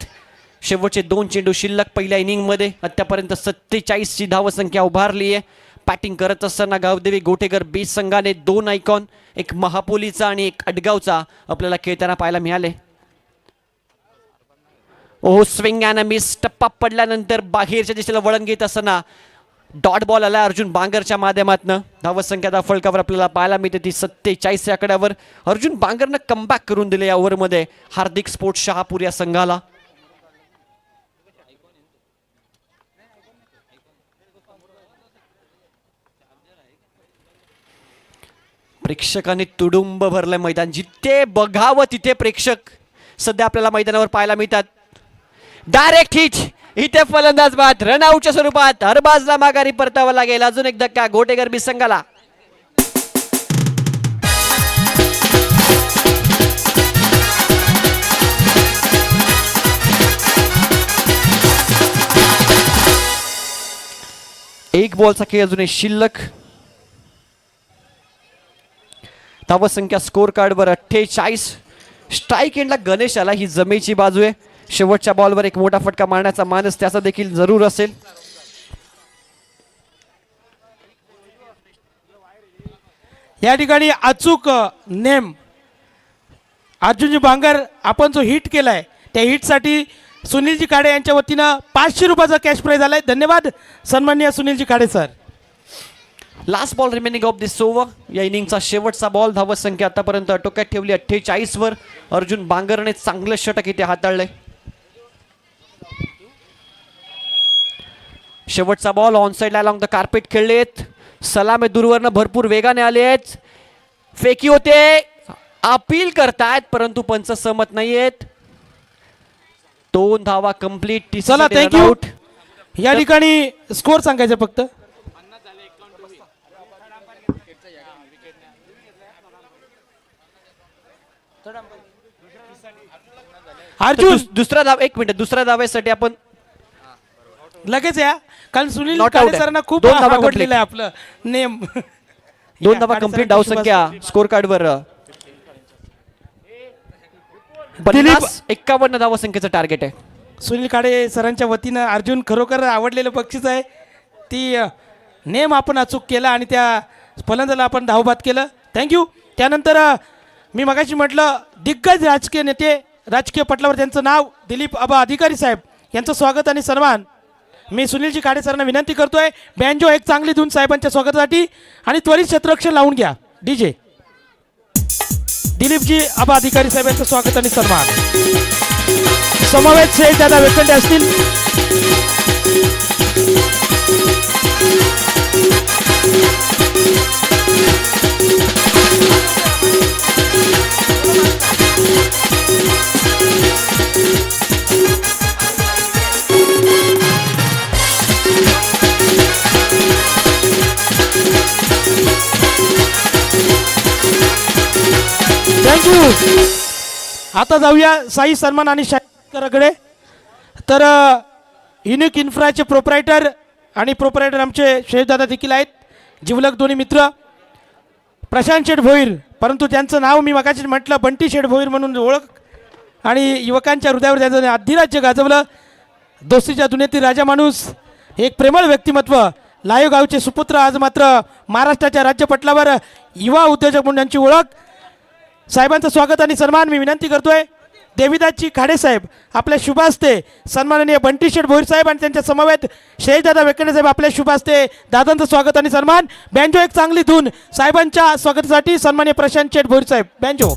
शेवटचे 2 चेंडू शिल्लक पहिल्या इनिंगमध्ये. आतापर्यंत 47ची धावसंख्या उभारली आहे. बॅटिंग करत असताना गावदेवी गोटेकर बीच संघाने 2 आयकॉन, एक महापोलीचा आणि एक अडगावचा आपल्याला खेळताना पाहायला मिळाले. ओ स्विंग अँड मिस. टप्पा पडल्यानंतर बाहेरच्या दिशेला वळण घेत असताना डॉट बॉल आला अर्जुन बांगरच्या माध्यमातून. धावसंख्या धावफलकावर आपल्याला पाहायला मिळते ती 47 या आकड्यावर. अर्जुन बांगरनं कमबॅक करून दिले या ओव्हरमध्ये हार्दिक स्पोर्ट्स शहापूर या संघाला. प्रेक्षकांनी तुडुंब भरलंय मैदान. जिथे बघावं तिथे प्रेक्षक सध्या आपल्याला मैदानावर पाहायला मिळतात. डायरेक्ट हिट, इथे फलंदाज बाद, रनआउटच्या स्वरूपात हरबाजला माघारी परतावा लागेल. अजून एक धक्का गोटेकर बी संघाला. एक बॉलचा खेळ अजूनही शिल्लक. धावसंख्या स्कोर कार्डवर 48. स्ट्राईक एंडला गणेश आला, ही जमेची बाजू आहे. शेवटच्या बॉलवर एक मोठा फटका मारण्याचा मानस त्याचा देखील जरूर असेल.
या ठिकाणी अचूक नेम अर्जुनजी बांगर आपण जो हिट केलाय त्या हिटसाठी सुनीलजी काडे यांच्या वतीनं 500 रुपयाचा कॅश प्राइज आलाय. धन्यवाद सन्माननीय सुनीलजी काडे sir.
Last ball remaining of this over. या इनिंगचा शेवटचा बॉल. धावसंख्या आतापर्यंत टोक्यात ठेवली 48 वर. अर्जुन बांगरने चांगलं षटक इथे हाताळलंय. शेवटचा बॉल ऑन साइडला अलॉंग द कार्पेट खेळलेत. सलामे दूरवरनं भरपूर वेगाने आले आहेत. फेकी होते, अपील करतायत परंतु पंच सहमत नाहीयेत. 2 धावा कंप्लीट.
चला थँक्यू. या ठिकाणी स्कोर सांगायचं फक्त. अर्जुन
दुसरा धाव, 1 मिनिट, दुसऱ्या धावेसाठी आपण
लगेच या, कारण सुनील
Not out
काडे
आहे.
सरांना खूप
2 धावा
आवडलेलं आहे आपलं नेम.
2 धावा कंप्लीट. धावसंख्या स्कोर कार्डवर 51 धावसंख्येचं टार्गेट आहे.
सुनील काडे सरांच्या वतीनं अर्जुन खरोखर आवडलेलं बक्षीस आहे. ती नेम आपण अचूक केला आणि त्या फलंदाला आपण धावबाद केलं. थँक्यू. त्यानंतर मी मगाशी म्हटलं दिग्गज राजकीय नेते, राजकीय पटलावर त्यांचं नाव दिलीप आबा अधिकारी साहेब यांचं स्वागत आणि सन्मान मी सुनीलजी काडे सरांना विनंती करतोय. बँजो एक चांगली धून साहेबांच्या स्वागतासाठी आणि त्वरित क्षेत्ररक्षण लावून घ्या. डीजे दिलीपजी आबा अधिकारी साहेब यांचं स्वागत आणि सन्मान. समवेत श्रेयसदादा वेखंडे असतील. थँक्यू. आता जाऊया साई सन्मान आणि शाहीराकडे. तर युनिक इन्फ्राचे प्रोप्रायटर आणि प्रोप्रायटर आमचे श्रेयसदादा देखील आहेत. जिवलक दोन्ही मित्र प्रशांत शेठ भोईर, परंतु त्यांचं नाव मी मगाशीच म्हटलं बंटी शेठ भोईर म्हणून ओळख आणि युवकांच्या हृदयावर त्यांचं अधिराज्य गाजवलं. दोस्तीच्या दुनियेतील राजा माणूस, एक प्रेमळ व्यक्तिमत्व, लायो गावचे सुपुत्र, आज मात्र महाराष्ट्राच्या राज्यपटलावर युवा उद्योजक म्हणून यांची ओळख. साहेबांचं स्वागत आणि सन्मान मी विनंती करतोय. देवीदासजी खाडे साहेब आपल्या शुभ हस्ते, सन्माननीय बंटी शेठ भोईर साहेब आणि त्यांच्या समवेत श्रेयसदादा वेखंडे साहेब आपल्या शुभ हस्ते दादांचं स्वागत आणि सन्मान. बँजो एक चांगली धून साहेबांच्या स्वागतासाठी सन्माननीय प्रशांत शेठ भोईर साहेब. बँजो.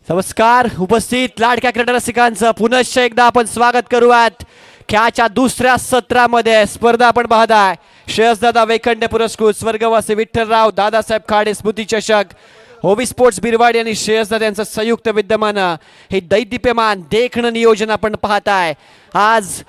नमस्कार उपस्थित लाडक्या क्रीडा रसिकांचं पुनश्च एकदा आपण स्वागत करूयात खेळाच्या दुसऱ्या सत्रामध्ये. स्पर्धा आपण पाहताय श्रेयसदादा वेखंडे पुरस्कृत स्वर्गवासी विठ्ठलराव दादासाहेब खाडे स्मृती चषक. ओवी स्पोर्ट्स बिरवाडी आणि श्रेयसदादा यांचं संयुक्त विद्यमान हे दैदिप्यमान देखणं नियोजन आपण पाहताय. आज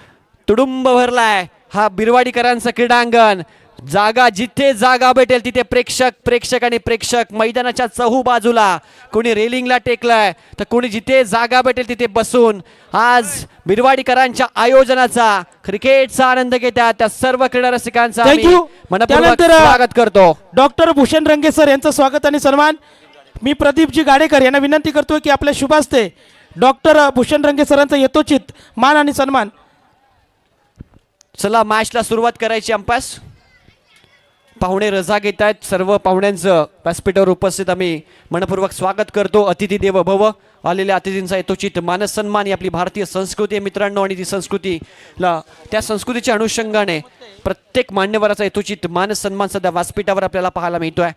तुडुंब भरलाय हा बिरवाडीकरांचं क्रीडांगण. जागा जिथे जागा भेटेल तिथे प्रेक्षक आणि प्रेक्षक मैदानाच्या चहू बाजूला. कोणी रेलिंगला टेकलाय तर कोणी जिथे जागा भेटेल तिथे बसून आज बिरवाडीकरांच्या आयोजनाचा क्रिकेटचा आनंद घेतात. त्या सर्व क्रीडा रसिकांचा
Thank you.
मनपूर्वक
त्यानंतर
स्वागत करतो.
डॉक्टर भूषण रंगे सर यांचं स्वागत आणि सन्मान. मी प्रदीपजी गाडेकर यांना विनंती करतोय की आपल्या शुभ हस्ते डॉक्टर भूषण रंगे सरांचा यथोचित मान आणि सन्मान.
चला मॅचला सुरुवात करायची. अंपास पाहुणे रजा घेत आहेत. सर्व पाहुण्यांचं व्यासपीठावर उपस्थित आम्ही मनपूर्वक स्वागत करतो. अतिथी देव भव. आलेल्या अतिथींचा यथोचित मानस सन्मान ही आपली भारतीय संस्कृती आहे मित्रांनो. आणि ती संस्कृतीला त्या संस्कृतीच्या अनुषंगाने प्रत्येक मान्यवराचा यथोचित मानस सन्मान सध्या व्यासपीठावर आपल्याला पाहायला मिळतोय.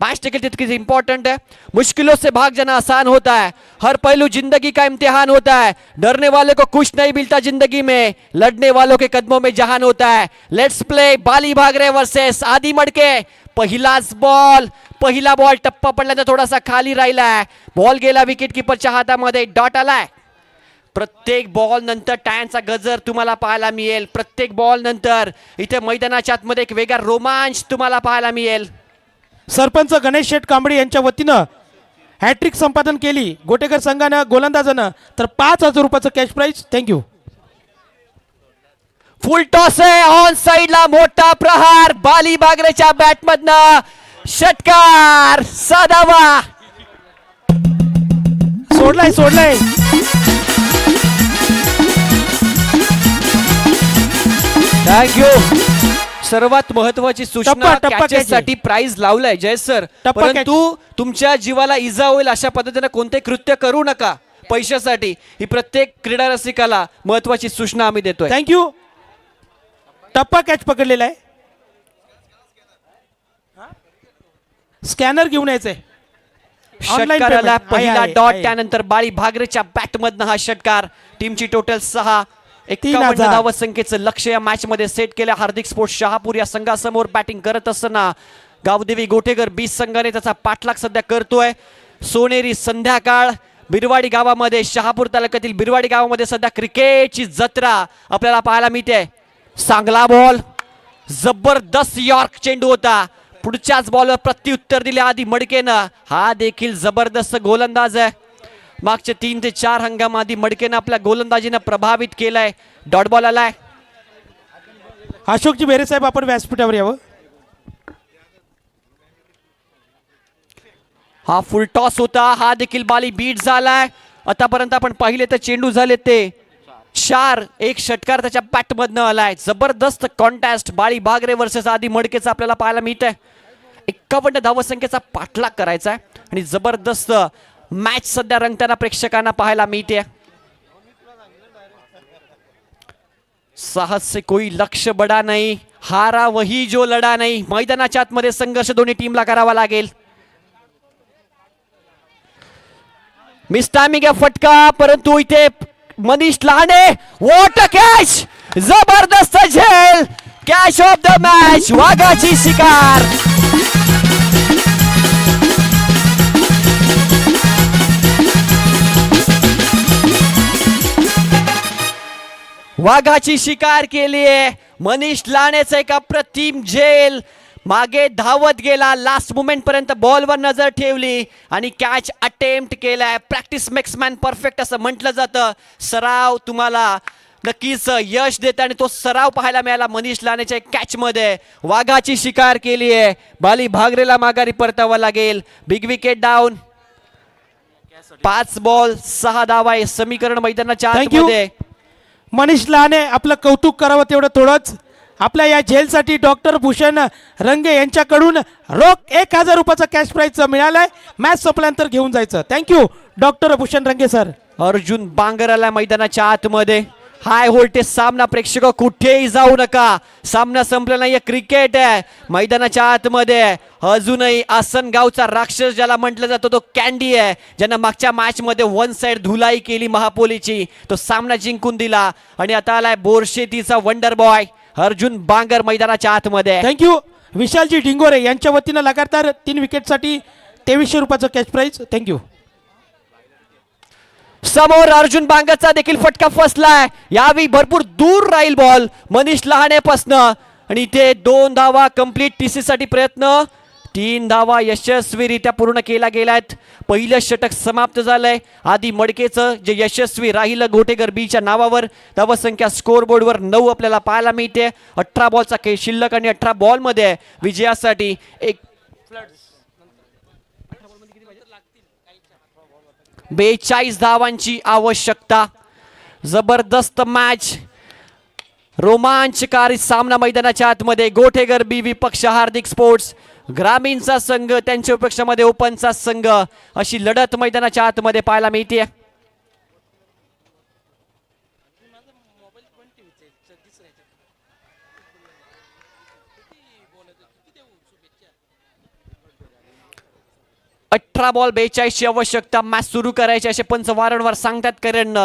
मैच टिकट तितकीच इंपॉर्टेंट है. मुश्किलों से भाग जाना आसान होता है. हर पहलू जिंदगी का इम्तिहान होता है. डरने वाले को कुछ नहीं मिलता जिंदगी में. लड़ने वालों के कदमों में जहान होता है. Let's play Bali Bhagare versus आदि मडके. पहिलाच बॉल. पहिला बॉल टप्पा पडल्यानंतर थोडासा खाली राहिलाय. बॉल गेला विकेट कीपरच्या हातामध्ये. डॉट आलाय. प्रत्येक बॉल नंतर टाळ्यांचा गजर तुम्हाला पाहायला मिळेल. प्रत्येक बॉल नंतर इथे मैदानाच्या आतमध्ये एक वेगळा रोमांच तुम्हाला पाहायला मिळेल.
सरपंच गणेश शेठ कांबळे यांच्या वतीनं हॅट्रिक संपादन केली गोटेकर संघानं गोलंदाजानं तर 5,000 रुपयाचं cash prize. Thank you.
Full toss आहे. ऑन साइडला मोठा प्रहार. बाली बागरेच्या बॅटमधनं षटकार साधावा.
सोडलाय.
थँक्यू. सर्वात महत्वाची सूचना
टप्पा
कॅचेससाठी प्राइज लावलाय जय सर.
टप्पा
परंतु तुमच्या जीवाला इजा होईल अशा पद्धतीने कोणते कृत्य करू नका पैशासाठी. ही प्रत्येक क्रीडा रसिकाला महत्वाची सूचना आम्ही देतोय.
थँक्यू. टप्पा कॅच पकडलेला आहे. स्कॅनर घेऊन यायचंय.
षटकाराला पहिला डॉट. त्यानंतर बाळी भागरेच्या बॅटमधनं हा षटकार. टीमची टोटल 6. 51 धाव संख्येचं लक्ष या मॅच मध्ये सेट केलं. हार्दिक स्पोर्ट्स शहापूर या संघासमोर बॅटिंग करत असताना गावदेवी गोटेकर 20 संघाने त्याचा पाठलाग सध्या करतोय. सोनेरी संध्याकाळ बिरवाडी गावामध्ये शहापूर तालुक्यातील बिरवाडी गावामध्ये सध्या क्रिकेटची जत्रा आपल्याला पाहायला मिळते. चांगला बॉल. जबरदस्त यॉर्क चेंडू होता. पुढच्याच बॉलवर प्रत्युत्तर दिले आधी मडकेनं. हा देखील जबरदस्त गोलंदाज आहे. मागच्या 3 ते 4 हंगाम आधी मडकेनं आपल्या गोलंदाजीनं प्रभावित केलाय. डॉट बॉल आलाय.
अशोकजी बेरे साहेब आपण व्यासपीठावर यावं.
हा फुल टॉस होता. हा देखील बाली बीट झालाय. आतापर्यंत आपण पाहिले तर चेंडू झाले ते 4. एक षटकार त्याच्या बॅटमधनं आलाय. जबरदस्त कॉन्टेस्ट बाळी भागरे वर्सेस आधी मडकेचा आपल्याला पाहायला मिळतंय. 51 धावसंख्येचा पाठलाग करायचा आहे आणि जबरदस्त मॅच सध्या रंगताना प्रेक्षकांना पाहायला मिळते. साहस से कोई लक्ष्य बडा नहीं. हारा वही जो लढा नाही. मैदानाच्या आतमध्ये संघर्ष दोन्ही टीमला करावा लागेल. मिस टायमिंग आहे फटका. परंतु इथे Manish Lahane. What a catch. जबरदस्त झेल. Catch of the match. वाघाची शिकार. वाघाची शिकार केली आहे. मनीष लानेचं एक अप्रतिम झेल. मागे धावत गेला. लास्ट मोमेंट पर्यंत बॉलवर नजर ठेवली आणि कॅच अटेम्प्ट केलाय. प्रॅक्टिस मेक्स मॅन परफेक्ट असं म्हटलं जातं. सराव तुम्हाला नक्कीच यश देत आणि तो सराव पाहायला मिळाला मनीष लानेच्या कॅच मध्ये. वाघाची शिकार केली आहे. बाली भागरेला माघारी परतावा लागेल. Big wicket down. 5 बॉल 6 धावा आहे समीकरण मैदानाच्या आतमध्ये.
मनीष लहाने आपलं कौतुक करावं तेवढं थोडंच. आपल्या या झेलसाठी डॉक्टर भूषण रंगे यांच्याकडून रोख 1,000 रुपयाचा कॅश प्राइज मिळालाय. मॅच संपल्यानंतर घेऊन जायचं. Thank you doctor Bhushan Range sir.
Arjun Bangar आला मैदानाच्या आतमध्ये. हाय व्होल्टेज सामना. प्रेक्षक कुठेही जाऊ नका, सामना संपला नाहीये. क्रिकेट आहे मैदानाच्या आतमध्ये. अजूनही आसनगावचा राक्षस ज्याला म्हटलं जातं तो कॅन्डी आहे, ज्यानं मागच्या मॅच मध्ये वन साइड धुलाई केली महापोलीची, तो सामना जिंकून दिला. आणि आता आलाय बोरशेतीचा वंडर बॉय अर्जुन बांगर मैदानाच्या आतमध्ये.
थँक्यू. विशालजी डिंगोरे यांच्या वतीनं लगातार 3 विकेटसाठी 2300 रुपयाचं कॅश प्राइज. थँक्यू.
समोर अर्जुन बांगरचा देखील फटका फसलाय. यावेळी भरपूर दूर राहील बॉल मनीष लहानेपासनं. आणि इथे 2 धावा कंप्लीट. टीसी साठी प्रयत्न. 3 धावा यशस्वीरित्या पूर्ण केल्या गेल्यात. पहिलं षटक समाप्त झालंय. आधी मडकेचं जे यशस्वी राहिलं घोटेकर बीच्या नावावर. धावसंख्या स्कोर बोर्डवर 9 आपल्याला पाहायला मिळते. 18 बॉलचा खेळ शिल्लक आणि 18 बॉल मध्ये विजयासाठी 42 धावांची आवश्यकता. जबरदस्त मॅच, रोमांचकारी सामना मैदानाच्या आतमध्ये. गोठेगर बी विपक्ष हार्दिक स्पोर्ट्स, ग्रामीणचा संघ त्यांच्या विपक्षामध्ये ओपनचा संघ, अशी लढत मैदानाच्या आतमध्ये पाहायला मिळते. अठरा बॉल 42 ची आवश्यकता. मॅच सुरू करायची असे पंच वारंवार सांगतात, कारण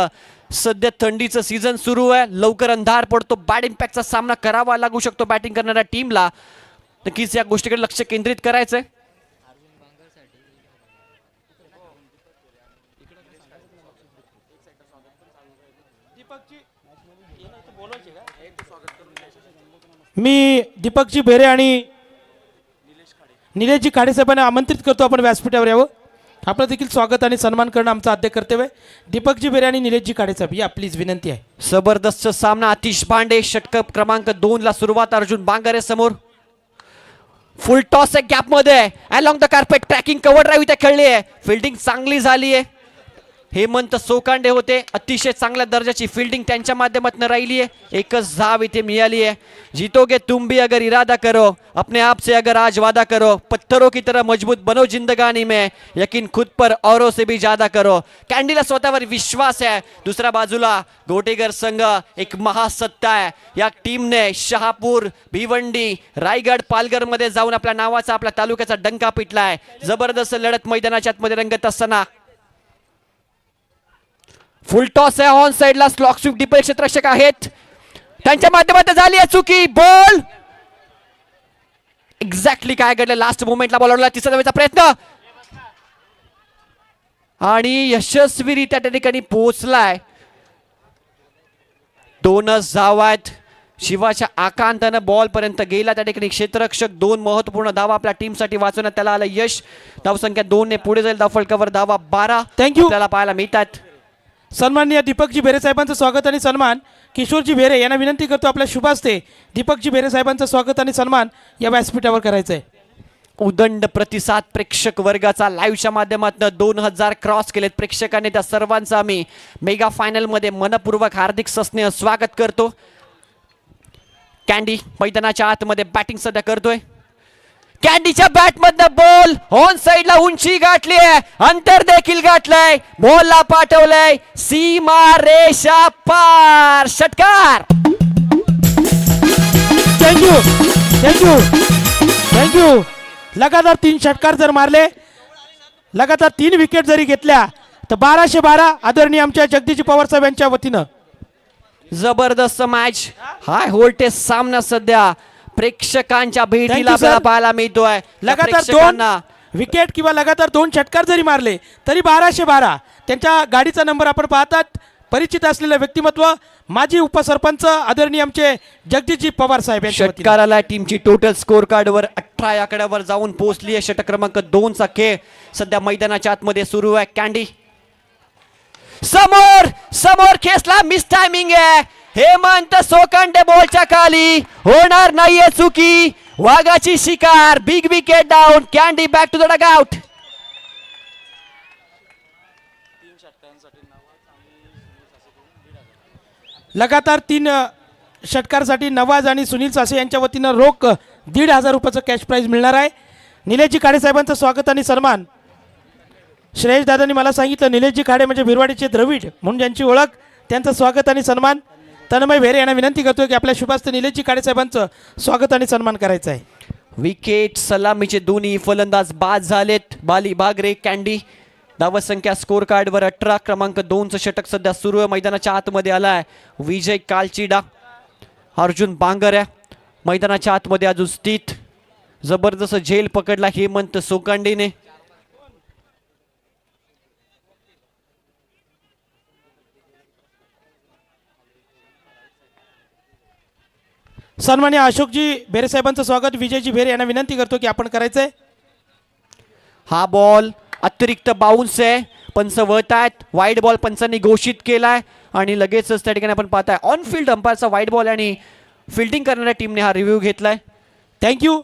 सध्या थंडीचं सीझन सुरू आहे. लवकर अंधार पडतो. बॅड इम्पॅक्टचा सामना करावा लागू शकतो बॅटिंग करणाऱ्या टीमला. नक्कीच या गोष्टीकडे लक्ष केंद्रित करायचंय.
मी दीपकजी बेरे आणि निलेशजी खाडे साहेबांना आमंत्रित करतो आपण व्यासपीठावर यावं. आपलं देखील स्वागत आणि सन्मान करणं आमचं आद्य कर्तव्य आहे. दीपकजी बेरे आणि निलेशजी खाडे साहेब या प्लीज विनंती आहे.
जबरदस्त सामना. आतिश भांडे षटक क्रमांक 2 ला सुरुवात. अर्जुन बांगरे समोर. फुल टॉस आहे गॅप मध्ये. Along the carpet tracking cover drive इथे खेळली आहे. फिल्डिंग चांगली झाली आहे. हेमंत सोकांडे होते. अतिशय चांगल्या दर्जाची फिल्डिंग त्यांच्या माध्यमातून राहिली आहे. एकच धाव इथे मिळाली आहे. जीतोगे तुम भी अगर इरादा करो, अपने आप से अगर आज वादा करो, पत्थरों की तरह मजबूत बनो जिंदगानी में, यकीन खुद पर औरों से भी ज्यादा करो. कॅन्डीला स्वतःवर विश्वास आहे. दुसऱ्या बाजूला गोटेगर संघ एक महासत्ता आहे. या टीमने शहापूर, भिवंडी, रायगड, पालघर मध्ये जाऊन आपल्या नावाचा, आपल्या तालुक्याचा डंका पिटलाय. जबरदस्त लढत मैदानाच्या आतमध्ये रंगत असताना फुल टॉस आहे. ऑन साइडला स्लॉक स्वीप डिपर क्षेत्ररक्षक आहेत, त्यांच्या माध्यमातून झाली आहे चुकी. बॉल एक्झॅक्टली काय घडलं, लास्ट मोमेंटला बॉल आणला. तिसऱ्या धावेचा प्रयत्न आणि यशस्वीरित्या त्या ठिकाणी पोहोचलाय. 2च धावा आहेत. शिवाच्या आकांतानं बॉल पर्यंत गेला. त्या ठिकाणी क्षेत्ररक्षक 2 महत्वपूर्ण धावा आपल्या टीमसाठी वाचवण्यात त्याला आलं यश. धावसंख्या 2 ने पुढे जाईल. धावफलकावर धावा 12
थँक्यू.
आपल्याला पाहायला मिळतात.
सन्माननीय दीपकजी बेरे साहेबांचं स्वागत आणि सन्मान. किशोरजी बेरे यांना विनंती करतो आपल्या शुभ हस्ते दीपकजी बेरे साहेबांचं स्वागत आणि सन्मान या व्यासपीठावर करायचं आहे.
उदंड प्रतिसाद प्रेक्षक वर्गाचा लाईव्हच्या माध्यमातून 2000 क्रॉस केलेत प्रेक्षकांनी. त्या सर्वांचं आम्ही मेगा फायनल मध्ये मनपूर्वक हार्दिक सस्नेह स्वागत करतो. कॅन्डी मैदानाच्या आतमध्ये बॅटिंग सध्या करतोय. कॅन्डीच्या बॅट मधनं बॉल ऑन साइडला उंची गाठली आहे. अंतर देखील गाठलंय. बॉलला पाठवलंय सीमा रेषा पार. षटकार.
Thank you thank you thank you. लगातार 3 षटकार जर मारले, लगातार 3 विकेट जरी घेतल्या तर 1212 आदरणीय आमच्या जगदीश पवार साहेब यांच्या वतीनं.
जबरदस्त मॅच. हाय व्होल्टेज सामना सध्या प्रेक्षकांच्या भेटीला
Thank you,
आपल्याला
sir.
पाहायला मिळतोय.
लगातार 2 विकेट किंवा लगातार 2 षटकार जरी मारले तरी 1212. त्यांच्या गाडीचा नंबर आपण पाहतात. परिचित असलेलं व्यक्तिमत्व माजी उपसरपंच आदरणीय आमचे जगदीशजी पवार साहेब यांच्या वतीनं.
षटकाराला टीमची टोटल स्कोर कार्ड वर 18 आकड्यावर जाऊन पोहोचली आहे. षटक क्रमांक 2 चा खेळ सध्या मैदानाच्या आतमध्ये सुरू आहे. कॅन्डी समोर समोर खेचला. मिस टायमिंग आहे. हेमंत सोकांडे बॉलच्या खाली. होणार नाहीये चुकी. वाघाची शिकार. Big wicket down. कॅन्डी बॅक टू द डगआउट.
लगातार 3 षटकारसाठी नवाज आणि सुनील सासे यांच्या वतीनं रोख 1500 रुपयाचं कॅश प्राइज मिळणार आहे. निलेशजी खाडे साहेबांचं स्वागत आणि सन्मान. श्रेयश दादांनी मला सांगितलं निलेशजी खाडे म्हणजे भिरवाडीचे द्रविड म्हणून ज्यांची ओळख, त्यांचं स्वागत आणि सन्मान. तन्मय भेरे यांना विनंती करतोय की आपल्या शुभास्ते निलेशजी काळे साहेबांचं स्वागत आणि सन्मान करायचा आहे.
विकेट सलामीचे दोन्ही फलंदाज बाद झालेत. बाली बागरे कॅन्डी. धावसंख्या स्कोर कार्डवर 18. क्रमांक 2चं षटक सध्या सुरू आहे. मैदानाच्या आतमध्ये आलाय विजय कालचिडा. अर्जुन बांगऱ्या मैदानाच्या आतमध्ये अजून स्थित. जबरदस्त झेल पकडला हेमंत सोकांडीने.
सन्मान्य अशोकजी भेरे साहेबांचं स्वागत विजयजी भेरे यांना विनंती करतो की आपण करायचंय.
हा बॉल अतिरिक्त बाउन्स आहे. पंच वळत आहेत. वाईड बॉल पंचांनी घोषित केलाय आणि लगेचच त्या ठिकाणी आपण पाहताय ऑन फील्ड अंपायरचा वाईड बॉल आणि फिल्डिंग करणाऱ्या टीमने हा रिव्ह्यू घेतलाय.
थँक्यू.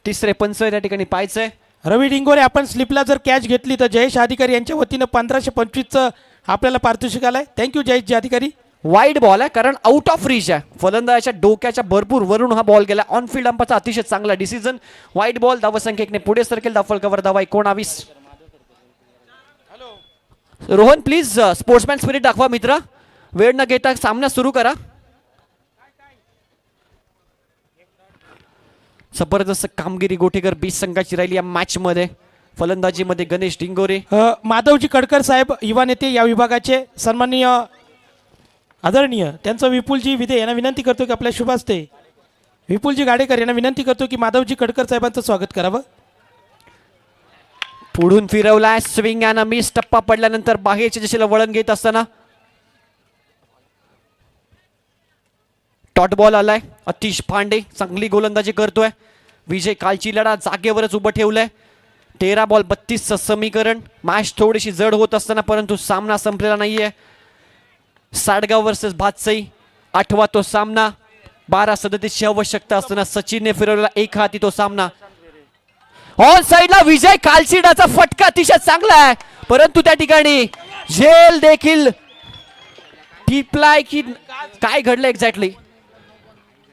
तिसरे पंच त्या ठिकाणी पाहायचंय.
रवी डिंगोरे आपण स्लिपला जर कॅच घेतली तर जयेश अधिकारी यांच्या वतीनं 1525चं आपल्याला पारितोषिक आलंय. थँक्यू जयेशजी अधिकारी.
वाईड बॉल आहे कारण आउट ऑफ रीच आहे. फलंदाजाच्या डोक्याच्या भरपूर वरून हा बॉल गेला. ऑन फील्ड अंपाचा अतिशय चांगला डिसिजन. Wide ball. धावसंख्या 1 ने पुढे सरकेल. धावफल कव्हर धावा 19. रोहन प्लीज स्पोर्ट्समॅन स्पिरिट दाखवा मित्र. वेळ न घेता सामना सुरू करा. जबरदस्त कामगिरी गोटेकर बीस संघाची राहिली या मॅच मध्ये. फलंदाजीमध्ये गणेश डिंगोरे.
माधवजी कडकर साहेब युवा नेते या विभागाचे सन्माननीय आदरणीय त्यांचं विपुलजी विदे यांना विनंती करतो की आपल्या शुभास्ते विपुलजी गाडेकर यांना विनंती करतो की माधवजी कडकर साहेबांचं स्वागत करावं.
पुढून फिरवलाय. Swing and miss. टप्पा पडल्यानंतर बाहेरच्या दिशेला वळण घेत असताना डॉट बॉल आलाय. अतिश पांडे चांगली गोलंदाजी करतोय. विजय कालचिलाडा जागेवरच उभं ठेवलंय. 13 बॉल 32चं समीकरण. मॅच थोडीशी जड होत असताना परंतु सामना संपलेला नाहीये. साडगाव वर्सेस भातसई 8वा तो सामना. 12-37ची आवश्यकता असताना सचिनने फिरवलेला एक हाती तो सामना. ऑन साइडला विजय कालचिडाचा फटका अतिशय चांगला आहे परंतु त्या ठिकाणी झेल देखील टिपलाय की काय घडलं एक्झॅक्टली.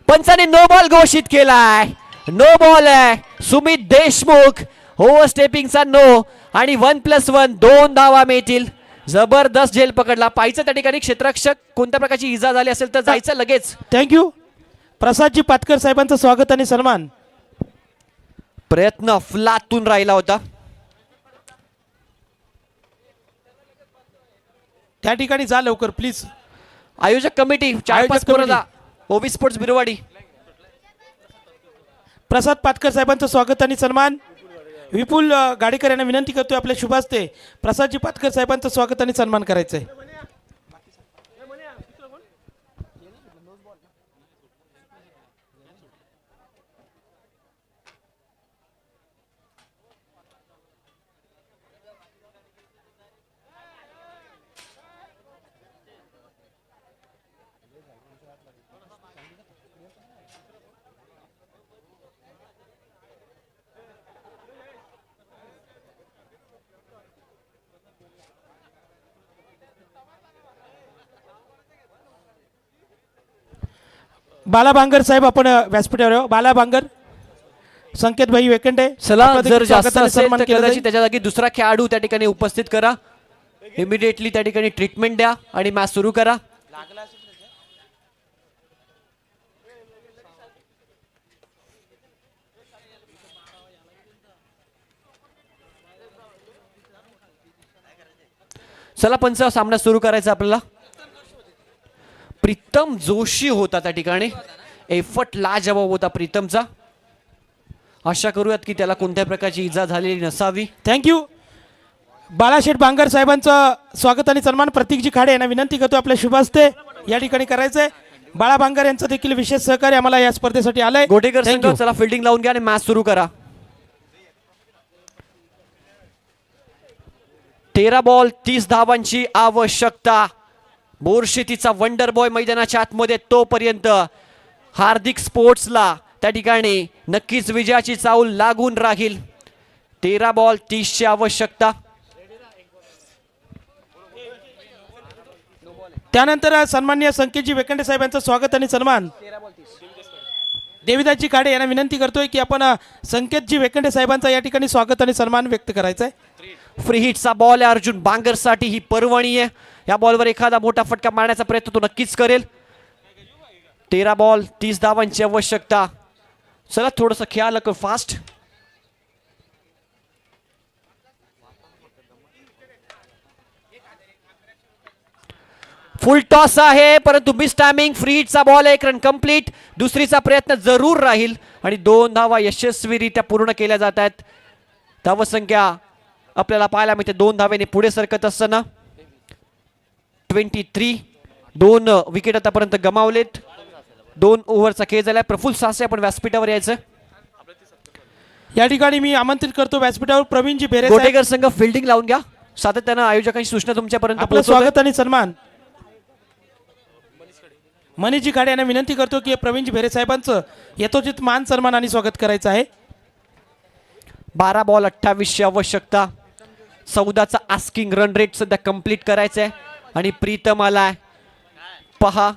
पंचाने नो बॉल घोषित केलाय. नो बॉल आहे. सुमित देशमुख ओव्हर स्टेपिंगचा नो आणि 1+1 2 धावा मिळतील. जबरदस्त झेल पकडला. पाहिजे त्या ठिकाणी क्षेत्ररक्षक कोणत्या प्रकारची इजा झाली असेल तर जायचं लगेच.
थँक्यू. प्रसादजी पातकर साहेबांचं स्वागत आणि सन्मान.
प्रयत्न अफलातून राहिला होता.
त्या ठिकाणी जा लवकर प्लीज.
आयोजक कमिटी 4-5 कोरदा ओवी स्पोर्ट्स बिरवाडी.
प्रसाद पातकर साहेबांचं स्वागत आणि सन्मान. विपुल गाडेकर यांना विनंती करतोय आपल्या शुभास्ते प्रसादजी पातकर साहेबांचं स्वागत आणि सन्मान करायचंय. बाला बांगर साहेब आपण व्यासपीठावर येऊ. बाला बांगर संकेत भाई वेकंडे.
चला
आपलं
जर
देखील
जास्त
स्वागत आणि
असेल
सन्मान
तर
केलं
कदाचित
जाईल.
त्याच्या जागी दुसरा खेळाडू त्या ठिकाणी उपस्थित करा. इमिडिएटली त्या ठिकाणी ट्रीटमेंट द्या आणि मॅच सुरू करा. चला पंच सामना सुरू करायचा आपल्याला. प्रीतम जोशी होता त्या ठिकाणी. एफर्ट लाजवाब होता प्रीतमचा. आशा करूयात की त्याला कोणत्या प्रकारची इजा झालेली नसावी.
थँक्यू. बालाशेठ बांगर साहेबांचं स्वागत आणि सन्मान. प्रतीकजी खाडे यांना विनंती करतो आपल्या शुभास्ते या ठिकाणी करायचंय. बाळा बांगर यांचं देखील विशेष सहकार्य आम्हाला या स्पर्धेसाठी आलंय.
गोटेकर संघ
Thank you.
चला फिल्डिंग लावून घ्या आणि मॅच सुरू करा. 13 बॉल 30 धावांची आवश्यकता. बोरशेतीचा वंडर बॉय मैदानाच्या आतमध्ये तोपर्यंत हार्दिक स्पोर्ट्सला त्या ठिकाणी नक्कीच विजयाची चाहूल लागून राहील. 13 बॉल 30ची आवश्यकता.
त्यानंतर सन्माननीय संकेतजी वेकंडे साहेबांचं स्वागत आणि सन्मान. देविदासजी काडे यांना विनंती करतोय की आपण संकेतजी वेकंडे साहेबांचा या ठिकाणी स्वागत आणि सन्मान व्यक्त करायचा आहे.
फ्री हिटचा बॉल आहे अर्जुन बांगरसाठी, ही पर्वणी आहे. या बॉलवर एखादा मोठा फटका मारण्याचा प्रयत्न तो नक्कीच करेल. 13 बॉल 30 धावांची आवश्यकता. चला थोडंसं खेळायला फास्ट. फुल टॉस आहे परंतु मिस टायमिंग. फ्री हिटचा बॉल आहे, एक रन कंप्लीट. दुसरीचा प्रयत्न जरूर राहील आणि 2 धावा यशस्वीरित्या पूर्ण केल्या जात आहेत. धावसंख्या आपल्याला पाहायला मिळते 2 धावेने पुढे सरकत असताना. 23. 2 विकेट आतापर्यंत गमावलेत. 2 ओव्हरचा खेळ झालाय. प्रफुल्ल सासे आपण व्यासपीठावर यायचं.
या ठिकाणी मी आमंत्रित करतो व्यासपीठावर प्रवीणजी बेरे साहेब.
गोटेकर संघ फिल्डिंग लावून घ्या. सातत्यानं आयोजकांची सूचना तुमच्यापर्यंत
आपलं
पोहोचवतोय.
स्वागत आणि सन्मान. मनीषजी काडे यांना विनंती करतो की प्रवीणजी बेरे साहेबांचं यथोचित मान सन्मान आणि स्वागत करायचं आहे.
12 बॉल 28ची आवश्यकता. 14चा आस्किंग रन रेट सध्या कंप्लीट करायचं आहे. आणि प्रीतम आलाय. पहा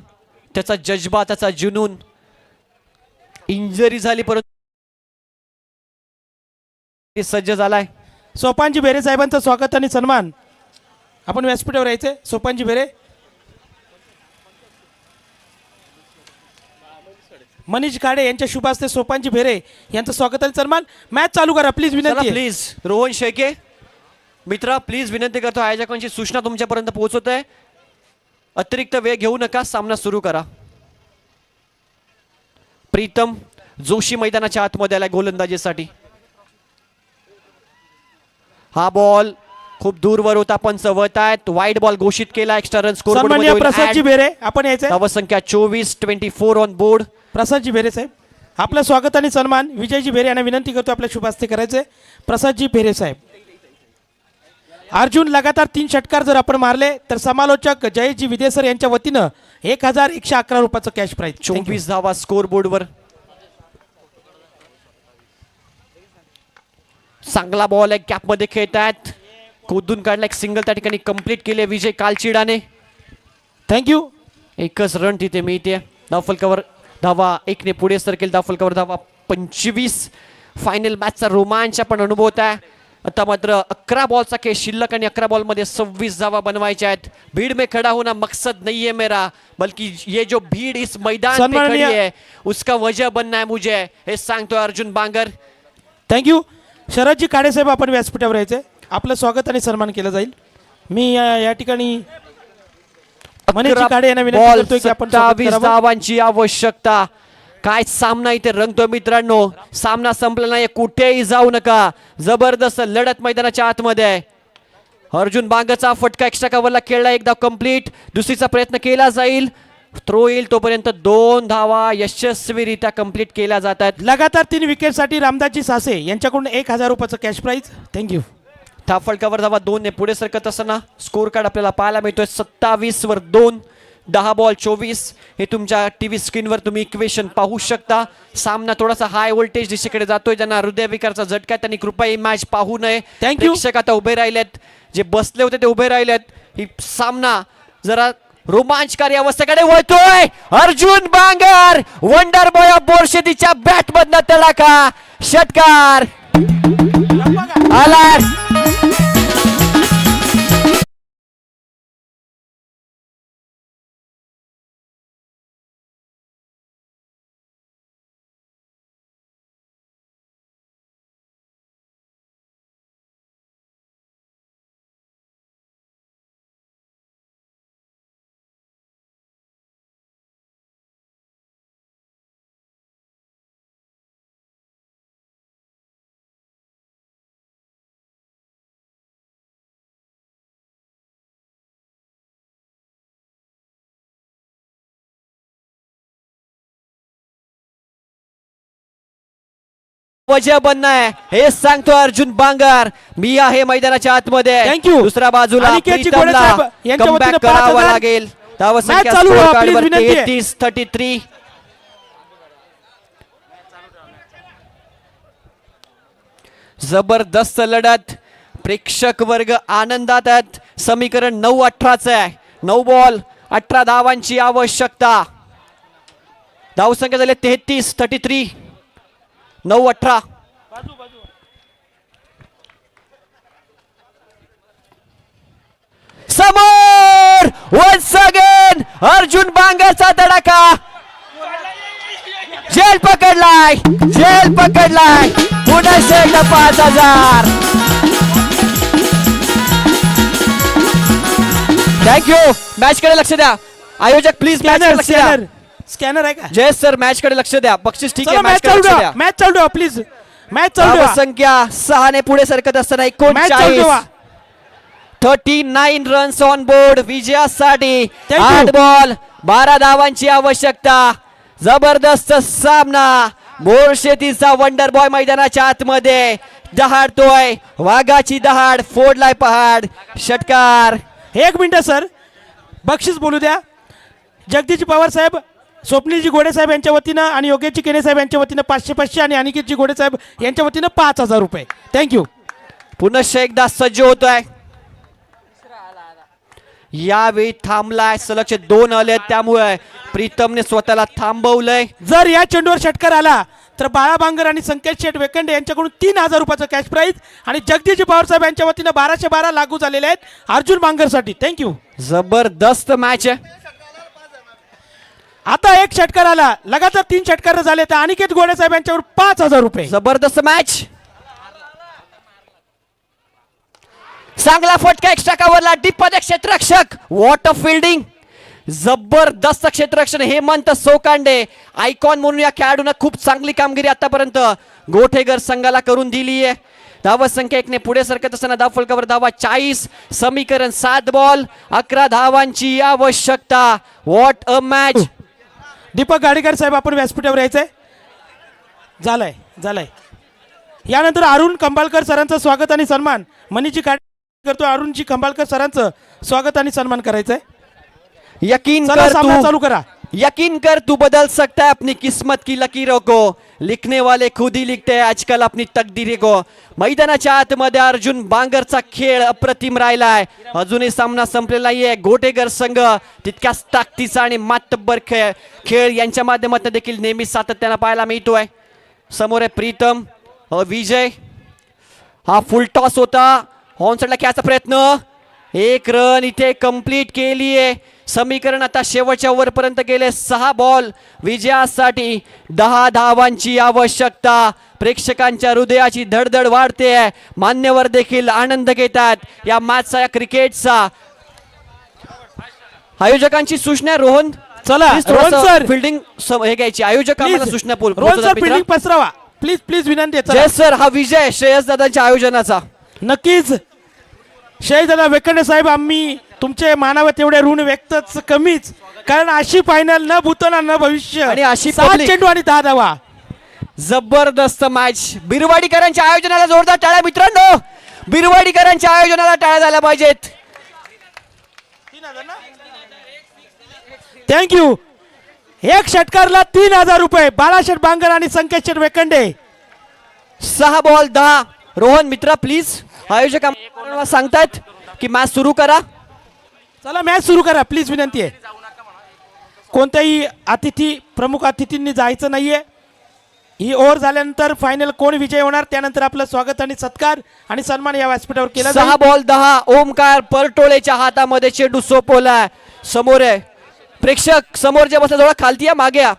त्याचा जज्बा, त्याचा जुनून. इंजरी झाली परंतु सज्ज झालाय.
सोपानजी बेरे साहेबांचं स्वागत आणि सन्मान. आपण व्यासपीठावर यायचे. सोपानजी बेरे. मनीष काडे यांच्या शुभ हस्ते सोपानजी बेरे यांचं स्वागत आणि सन्मान. मॅच चालू करा प्लीज, विनंती आहे.
प्लीज रोहन शेके मित्रा, प्लीज विनंती करतो, आयोजकांची सूचना तुमच्यापर्यंत पोहोचवत आहे. अतिरिक्त वेळ घेऊ नका, सामना सुरू करा. प्रीतम जोशी मैदानाच्या आतमध्ये आलाय गोलंदाजीसाठी. हा बॉल खूप दूरवर होता, पण चवत आहेत. वाईड बॉल घोषित केला. एक्स्ट्रा रन स्कोर
सन्माननीय प्रसादजी बेरे आपण यायचे.
धावसंख्या 24. 24 ऑन बोर्ड.
प्रसादजी बेरे साहेब आपलं स्वागत आणि सन्मान. विजयजी बेरे यांना विनंती करतो आपल्या शुभ हस्ते करायचे. प्रसादजी बेरे साहेब. अर्जुन लगातार 3 षटकार जर आपण मारले तर समालोचक जयजी विदेसर यांच्या वतीनं 1111 रुपयाचं कॅश प्राइज.
24 धावा स्कोर बोर्डवर. चांगला बॉल आहे, कॅप मध्ये खेळतायत. कोदून काढला, एक सिंगल त्या ठिकाणी कंप्लीट केले विजय कालचिडाने.
थँक्यू.
एकच रन तिथे मिळते. धावफलकावर धावा 1 ने पुढे सरकेल. धावफलकावर धावा 25. फायनल मॅचचा रोमांच आपण अनुभवत आहे. आता मात्र 11 बॉलचा खेळ शिल्लक आणि 11 बॉल मध्ये 26 धावा बनवायच्या आहेत. भीड़ में खड़ा होना मकसद नहीं है मेरा, बल्कि ये जो भीड़ इस मैदान पे खड़ी है उसका वजह बनना है मुझे, हे सांगतोय अर्जुन बांगर.
थँक्यू. शरदजी काडे साहेब आपण व्यासपीठावर यायचे. आपलं स्वागत आणि सन्मान केलं जाईल. मी या ठिकाणी मनीषजी काडे यांना विनंती करतोय की आपण
27 धावांची आवश्यकता. काय सामना इथे रंगतोय मित्रांनो. सामना संपला नाही, कुठेही जाऊ नका. जबरदस्त लढत मैदानाच्या आतमध्ये आहे. अर्जुन बांगरचा फटका एक्स्ट्रा कव्हरला खेळला. एक धाव कंप्लीट. दुसरीचा प्रयत्न केला जाईल. थ्रो येईल तोपर्यंत 2 धावा यशस्वीरित्या कंप्लीट केल्या जात आहेत.
लगातार 3 विकेटसाठी रामदासजी सासे यांच्याकडून 1000 रुपयाचं कॅश प्राइज. थँक्यू.
धावफलकावर धावा 2 ने पुढे सरकत असताना स्कोर कार्ड आपल्याला पाहायला मिळतोय. 27 वर 2. 10 बॉल 24. हे तुमच्या टीव्ही स्क्रीनवर तुम्ही इक्वेशन पाहू शकता. सामना थोडासा हाय व्होल्टेज दिशेकडे जातोय. ज्यांना हृदयविकारचा झटका त्यांनी कृपया ही मॅच पाहू नये. प्रेक्षक आता उभे राहिलेत, जे बसले होते ते उभे राहिलेत. ही सामना जरा रोमांचकारी अवस्थेकडे वळतोय. Arjun Bangar wonder boy of बोरशेतीच्या बॅट मधनं तडाखा षटकार आला. वजह बनना है हे सांगतो अर्जुन बांगर. मी आहे मैदानाच्या आतमध्ये.
थँक्यू.
दुसऱ्या बाजूला
अनिकेतजी गोडे
प्रीतमला
साहेब यांच्या
कमबॅक
वतीनं
करावा
5000.
लागेल. धावसंख्या
मॅच चालू
स्कोर
व्हा,
कार्डवर
प्लीज विनंती आहे.
33-33. जबरदस्त लढत. प्रेक्षक वर्ग आनंदात आहेत. समीकरण 9-18 आहे. 9 बॉल 18 धावांची आवश्यकता. धावसंख्या झाली 33 9-18. समोर वन्स अगेन अर्जुन बांगरचा धडाका. जेल पकडलाय पुन्हा एकदा 5000. थँक्यू. मॅच कडे लक्ष द्या आयोजक, प्लीज मॅच कडे लक्ष द्या.
स्कॅनर आहे का?
जय सर मॅच कडे लक्ष द्या. बक्षीस ठीक आहे,
चला,
मॅच कडे लक्ष द्या.
मॅच चालू ठेवा प्लीज. मॅच चालू ठेवा.
संख्या 6 ने पुढे सरकत असताना
मॅच चालू
39
ठेवा.
39 रन्स ऑन बोर्ड विजयासाठी.
Thank you.
8 बॉल 12 धावांची आवश्यकता. जबरदस्त सामना. मोरशेतीचा वंडर बॉय मैदानाच्या आतमध्ये दहाडतोय. वाघाची दहाड फोडलाय पहाड. षटकार.
1 मिनिट सर, बक्षीस बोलू द्या. जगदीश पवार साहेब, स्वप्नीलजी घोडे साहेब यांच्या वतीनं आणि योगेशजी केने साहेब यांच्या वतीनं 500 आणि अनिकेतजी घोडे साहेब यांच्या वतीनं 5000 रुपये. थँक्यू.
पुनश्च एकदा सज्ज होतोय. यावेळी थांबलाय. सलगचे 2 आले, त्यामुळे प्रीतमने स्वतःला थांबवलंय.
जर या चेंडूवर षटकार आला तर बाळा बांगर आणि संकेत शेठ वेकंडे यांच्याकडून 3000 रुपयाचं कॅश प्राईज आणि जगदीश पवार साहेब यांच्या वतीनं 1212 लागू झालेले आहेत अर्जुन बांगरसाठी. थँक्यू.
जबरदस्त मॅच आहे.
आता एक षटकार आला, लगातार 3 षटकार झाले तर अनिकेत घोडे साहेब यांच्यावर 5000 रुपये.
जबरदस्त मॅच. चांगला फटका एक्स्ट्रा कव्हरला. डिपमध्ये क्षेत्ररक्षक. What a fielding. जबरदस्त क्षेत्ररक्षण. हेमंत सोकांडे आयकॉन म्हणून या खेळाडूंना खूप चांगली कामगिरी आतापर्यंत गोठेगर संघाला करून दिली आहे. धावा संख्या 1 ने पुढे सरकत असताना धाव फलकावर धावा 40. समीकरण 7 बॉल 11 धावांची आवश्यकता. What a match.
Deepak Gadekar साहेब, आपण व्यासपीठावर यायचंय. झालंय. यानंतर अरुण कंबालकर सरांचं स्वागत आणि सन्मान. मनीजी करतो. अरुणजी कंबालकर सरांचं स्वागत आणि सन्मान करायचंय.
यकीन
चला,
कर
सामना
तू
चालू करा.
यकीन कर तू बदल सकता है अपनी किस्मत की लकीरों को. लिखने वाले खुद ही लिखते हैं आजकल अपनी तकदीरी को. मैदानाच्या आतमध्ये अर्जुन बांगरचा खेळ अप्रतिम राहिलाय. अजूनही सामना संपलेला नाहीये. गोटेगर संघ तितक्याच ताकदीचा आणि मातब्बर खेळ यांच्या माध्यमातून देखील नेहमी सातत्यानं पाहायला मिळतोय. समोर आहे प्रीतम. विजय. हा फुल टॉस होता. हॉर्नसाइडला खेळायचा प्रयत्न. 1 रन इथे कंप्लीट केली आहे. समीकरण आता शेवटच्या ओव्हरपर्यंत गेले. 6 बॉल विजयासाठी 10 धावांची आवश्यकता. प्रेक्षकांच्या हृदयाची धडधड वाढते. मान्यवर देखील आनंद घेतात या मॅचचा, या क्रिकेटचा. आयोजकांची सूचना रोहन.
चला, रोहन सर.
फिल्डिंग हे घ्यायची. आयोजक आम्हाला सूचना
रोहन सर, फील्डिंग पसरावा प्लीज विनंती आहे.
जय सर. हा विजय श्रेयस दादांच्या आयोजनाचा.
नक्कीच दादा वेकंडे साहेब, आम्ही तुमचे मानावे तेवढे ऋण व्यक्तच कमीच, कारण अशी फायनल न भूतला न भविष्य
आणि अशी
7
public.
चेंडू आणि 10 धावा.
जबरदस्त मॅच. बिरवाडीकरांच्या आयोजनाला जोरदार टाळ्या मित्रांनो. बिरवाडीकरांच्या आयोजनाला टाळ्या झाल्या पाहिजेत.
थँक्यू. एक षटकारला 3000 रुपये. बाळाशेठ बांगर आणि संकेत शेठ वेकंडे.
6 बॉल 10. रोहन मित्रा प्लीज. आयोजक आम्हाला सांगतात की मॅच सुरू करा.
चला, मॅच सुरू करा प्लीज, विनंती आहे. कोणत्याही प्रमुख अतिथींनी जायचं नाहीये. ही ओव्हर झाल्यानंतर फायनल कोण विजय होणार त्यानंतर आपलं स्वागत आणि सत्कार आणि सन्मान या व्यासपीठावर केला
6 बॉल 10. ओमकार परटोळेच्या हातामध्ये चेंडू सोपवलाय. समोर आहे प्रेक्षक. समोर जे बसला थोडा खालती या, मागे या.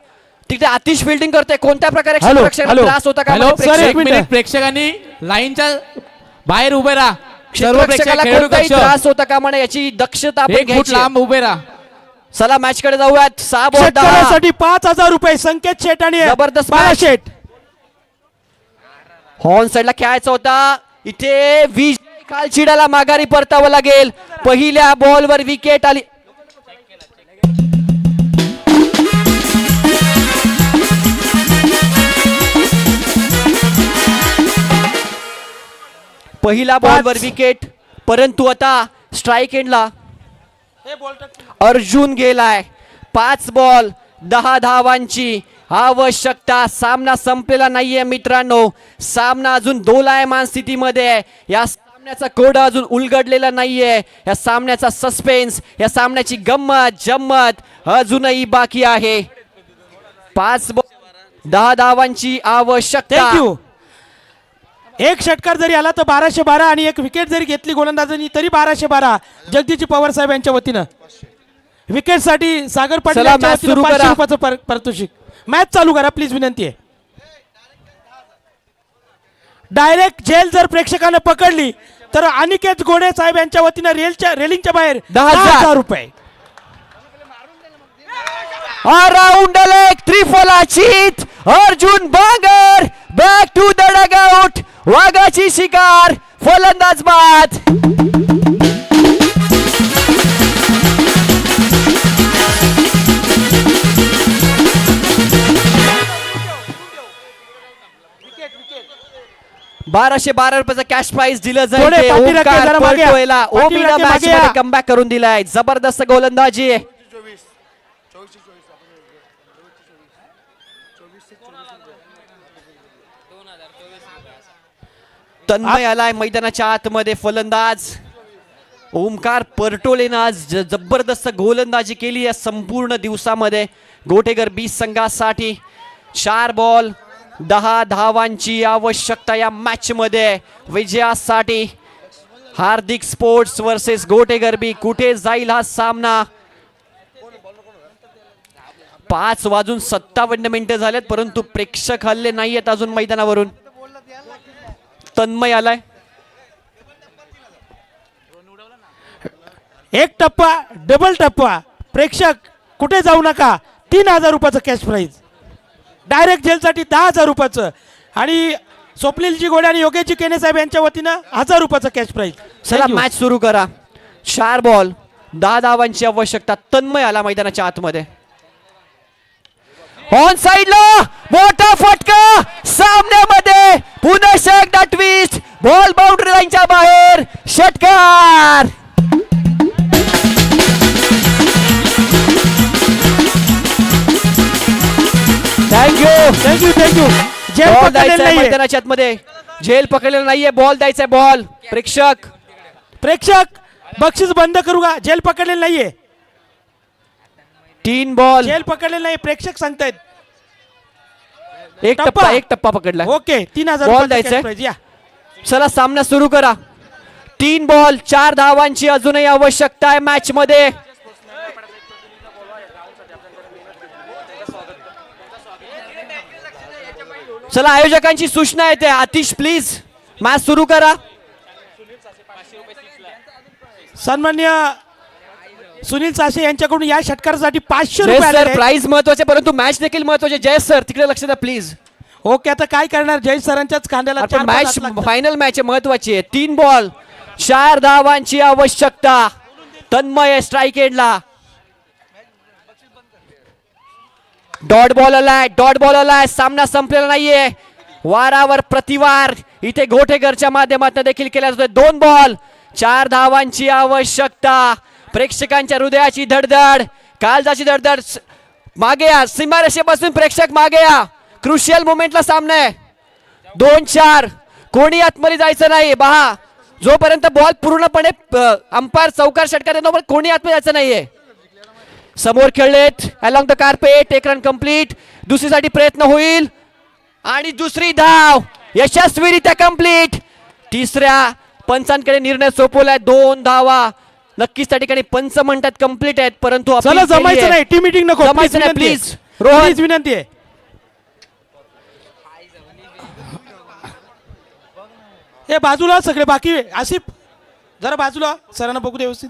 तिथे आतिश फिल्डिंग करते. कोणत्या प्रकारे क्षेत्ररक्षकाला त्रास होता का?
एक मिनिट, प्रेक्षकांनी लाईनच्या बाहेर उभे राहा. सर्व प्रेक्षक
क्षेत्ररक्षकाला
खेळाडू
कोणताही
कक्ष
त्रास होता का म्हणे याची दक्षता आपण
1 फूट
घ्यायची.
लांब उभे राहा.
चला मॅच कडे जाऊयात. 6 बॉल 10.
षटकारासाठी 5000 रुपये. संकेत शेठ आणि
जबरदस्त
बाळाशेठ.
हॉर्न साइडला खेळायचा होता. इथे विजय कालचिडाला माघारी परतावं लागेल. पहिल्या बॉलवर विकेट आली. पहिला बॉलवर विकेट, परंतु आता स्ट्राइक एंडला अर्जुन गेलाय. 5 बॉल 10 धावांची आवश्यकता. सामना संपलेला नाहीये मित्रांनो. सामना अजून दोलायमान स्थितीमध्ये आहे. या सामन्याचा कोडा अजून उलगडलेला नाहीये. या सामन्याचा सस्पेन्स, या सामन्याची गंमत जम्मत अजूनही बाकी आहे. 10 धावांची आवश्यकता.
थँक्यू. एक षटकार जरी आला तर 1212 आणि एक विकेट जरी घेतली गोलंदाजांनी तरी 1212. जगदीश पवार साहेब यांच्या वतीनं विकेटसाठी सागर पाटील
चला,
यांच्या
मॅच
वतीनं
सुरू
500
करा.
रुपयाचं पारितोषिक. मॅच चालू करा प्लीज, विनंती आहे. डायरेक्ट झेल जर प्रेक्षकांना पकडली तर अनिकेत गोडे साहेब यांच्या वतीनं रेलिंगच्या बाहेर
10,000
रुपये.
अराउंड लेग त्रिफलाचीत Arjun Bangar back to the dugout. वाघाची शिकार, फलंदाज बाद. ₹1212 कॅश प्राइज दिलं
थोडे
जाईल.
पाठीराखे जरा मागे या.
ओमीला
पाठीराखे
मॅच
मागे
मध्ये
या.
कमबॅक करून दिलाय. जबरदस्त गोलंदाजी. तन्मय आलाय मैदानाच्या आतमध्ये. फलंदाज ओमकार परटोलेनं आज जबरदस्त गोलंदाजी केली या संपूर्ण दिवसामध्ये. गोटेगर बी संघासाठी 4 बॉल 10 धावांची आवश्यकता या मॅच मध्ये विजयासाठी. हार्दिक स्पोर्ट्स वर्सेस गोटेगर बी. कुठे जाईल हा सामना? 5:57 झालेत परंतु प्रेक्षक हल्ले नाहीयेत अजून मैदानावरून. तन्मय आलाय.
एक टप्पा, डबल टप्पा. प्रेक्षक कुठे जाऊ नका. 3000 रुपयाचं कॅश प्राईज. डायरेक्ट जेलसाठी 10,000 रुपयाचं आणि स्वप्नीलजी गोडे आणि योगेशजी केने साहेब यांच्या वतीनं 1000 रुपयाचं कॅश प्राईज.
चला मॅच सुरू करा. 4 बॉल 10 धावांची आवश्यकता. तन्मय आला मैदानाच्या आतमध्ये. ऑन साइडला मोठा फटका सामन्यामध्ये. पुन्हा एकदा ट्विस्ट. बॉल बाउंड्री लाईनच्या बाहेर. षटकार.
थँक्यू. जेल
बॉल
पकडलेलं
द्यायचा
नाहीये.
मैदानाच्या आतमध्ये. झेल पकडलेला नाहीये. बॉल द्यायचा. बॉल प्रेक्षक
बक्षीस बंद करू का? जेल पकडलेलं नाहीये.
3 बॉल
जेल पकडलेलं नाही. प्रेक्षक सांगतायत.
एक टप्पा पकडला.
ओके, 3000
बॉल
रुपयाचं
द्यायचंय.
cash prize. या.
चला सामना सुरू करा. 3 बॉल 4 धावांची अजूनही आवश्यकता आहे मॅच मध्ये. चला आयोजकांची सूचना येते. आतिश प्लीज मॅच सुरू करा.
सन्मान्य सुनील साशे यांच्याकडून या षटकारासाठी 500
जय
रुपये आलेले
सर,
आहेत.
प्राइज महत्वाचे परंतु मॅच देखील महत्वाचे. जय सर तिकडे लक्ष द्या प्लीज.
ओके, आता काय करणार? जय सरांच्याच खांद्याला
आपण
4
मॅच
हात लागतात.
फायनल मॅच महत्वाची आहे. 3 बॉल 4 धावांची आवश्यकता. तन्मय स्ट्राईक एंडला. डॉट बॉल आलाय. सामना संपलेला नाहीये. वारावर प्रतिवार इथे घोटेकरच्या माध्यमातून देखील केला जातोय. 2 बॉल 4 धावांची आवश्यकता. प्रेक्षकांच्या हृदयाची धडधड, काळजाची धडधड. मागे या. सीमारेषेपासून प्रेक्षक मागे या. क्रुशियल मोमेंटला सामना आहे. 2-4. कोणी आतमध्ये जायचं नाही. पहा, जोपर्यंत बॉल पूर्णपणे अंपायर चौकार षटकार देतो पण कोणी आतमध्ये जायचं नाहीये. समोर खेळलेत अलॉंग द कार्पेट. एक रन कंप्लीट. दुसरीसाठी प्रयत्न होईल आणि दुसरी धाव यशस्वीरित्या कंप्लीट. तिसऱ्या पंचांकडे निर्णय सोपवलाय. 2 धावा नक्कीच त्या ठिकाणी पंच म्हणतात कंप्लीट आहेत परंतु
चला जमायचं नाही. टीम मीटिंग नको.
जमायचं नाही प्लीज.
रोहन
रोहन
विनंती आहे. हे बाजूला सगळे बाकी. आसिफ जरा बाजूला. सरांना बघू दे व्यवस्थित.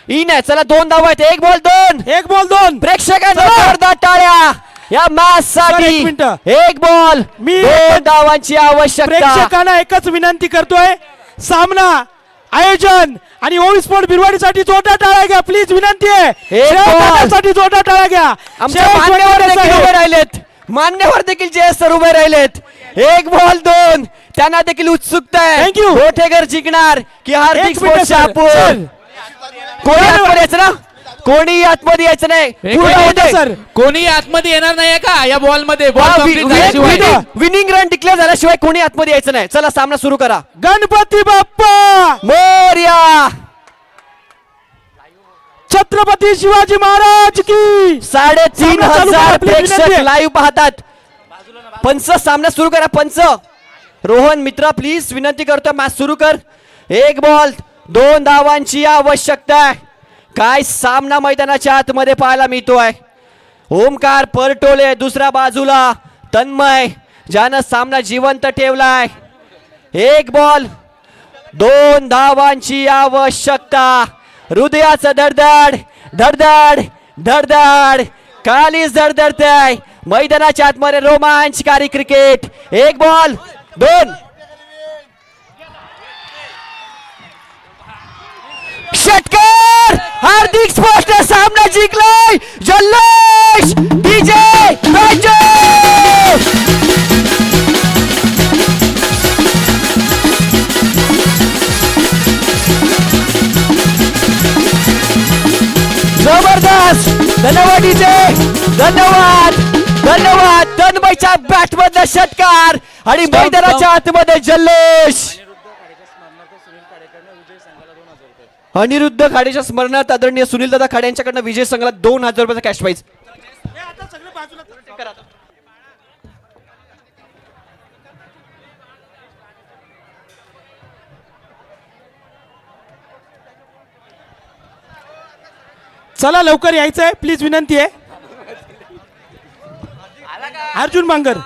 इन आहे. चला 2 धावा आहेत. 1 बॉल 2.
1 बॉल 2.
प्रेक्षकांना जोरदार टाळ्या या मॅच
सर,
साठी.
एक मिनिटं.
1 बॉल
मी
2 धावांची आवश्यकता.
प्रेक्षकांना एकच विनंती करतोय. सामना आयोजन आणि ओवी स्पोर्ट बिरवाडीसाठी जोरदार टाळ्या घ्या प्लीज. विनंती आहे.
एक बॉल.
साठी जोरदार टाळ्या घ्या.
आमच्या
शेख
मान्यवर
वडील
देखील
साहेब.
उभे राहिलेत. मान्यवर देखील जयस सर उभे राहिलेत. 1 बॉल 2. त्यांना देखील उत्सुकता आहे.
Thank you.
गोटेकर जिंकणार की हार्दिक
एक minute
sports
sir.
Shapur.
Sir.
कोणी आतमध्ये यायचं ना? कोणी आतमध्ये यायचं नाही. पूर्ण होऊ दे.
सर.
कोणी आतमध्ये येणार नाहीये का या बॉल मध्ये? बॉल कंप्लीट झाल्याशिवाय.
विनिंग रन डिक्लेअर झाल्याशिवाय कोणी आतमध्ये यायचं नाही. चला सामना सुरू करा.
गणपती बाप्पा
मोरया.
छत्रपती शिवाजी महाराज की
3,500
विनंती
प्रेक्षक
आहे.
लाईव्ह पाहतात. पंच सामना सुरू करा. पंच रोहन मित्रा प्लीज विनंती करतो, मॅच सुरू कर. 1 बॉल 2 धावांची आवश्यकता आहे. काय सामना मैदानाच्या आतमध्ये पाहायला मिळतोय. ओमकार परटोले दुसऱ्या बाजूला तन्मय ज्यानं सामना जिवंत ठेवलाय. 1 बॉल 2 धावांची आवश्यकता. हृदयाचं धडधड धडधड धडधड कालीच धडधडतंय. मैदानाच्या आतमध्ये रोमांचकारी क्रिकेट. 1 बॉल 2 षटकार. हार्दिक स्पष्ट सामना जिंकलाय. जल्लोष डीजे राजू. जबरदस्त. धन्यवाद डीजे. धन्यवाद धन्यवाद. तन्मयच्या बॅटमधला षटकार आणि मैदानाच्या आतमध्ये जल्लोष. अनिरुद्ध खाडेच्या स्मरणार्थ आदरणीय सुनील दादा खाडे यांच्याकडनं विजय संघाला 2,000 रुपयाचा कॅश प्राइज.
चला लवकर यायचंय प्लीज विनंती आहे. अर्जुन बांगर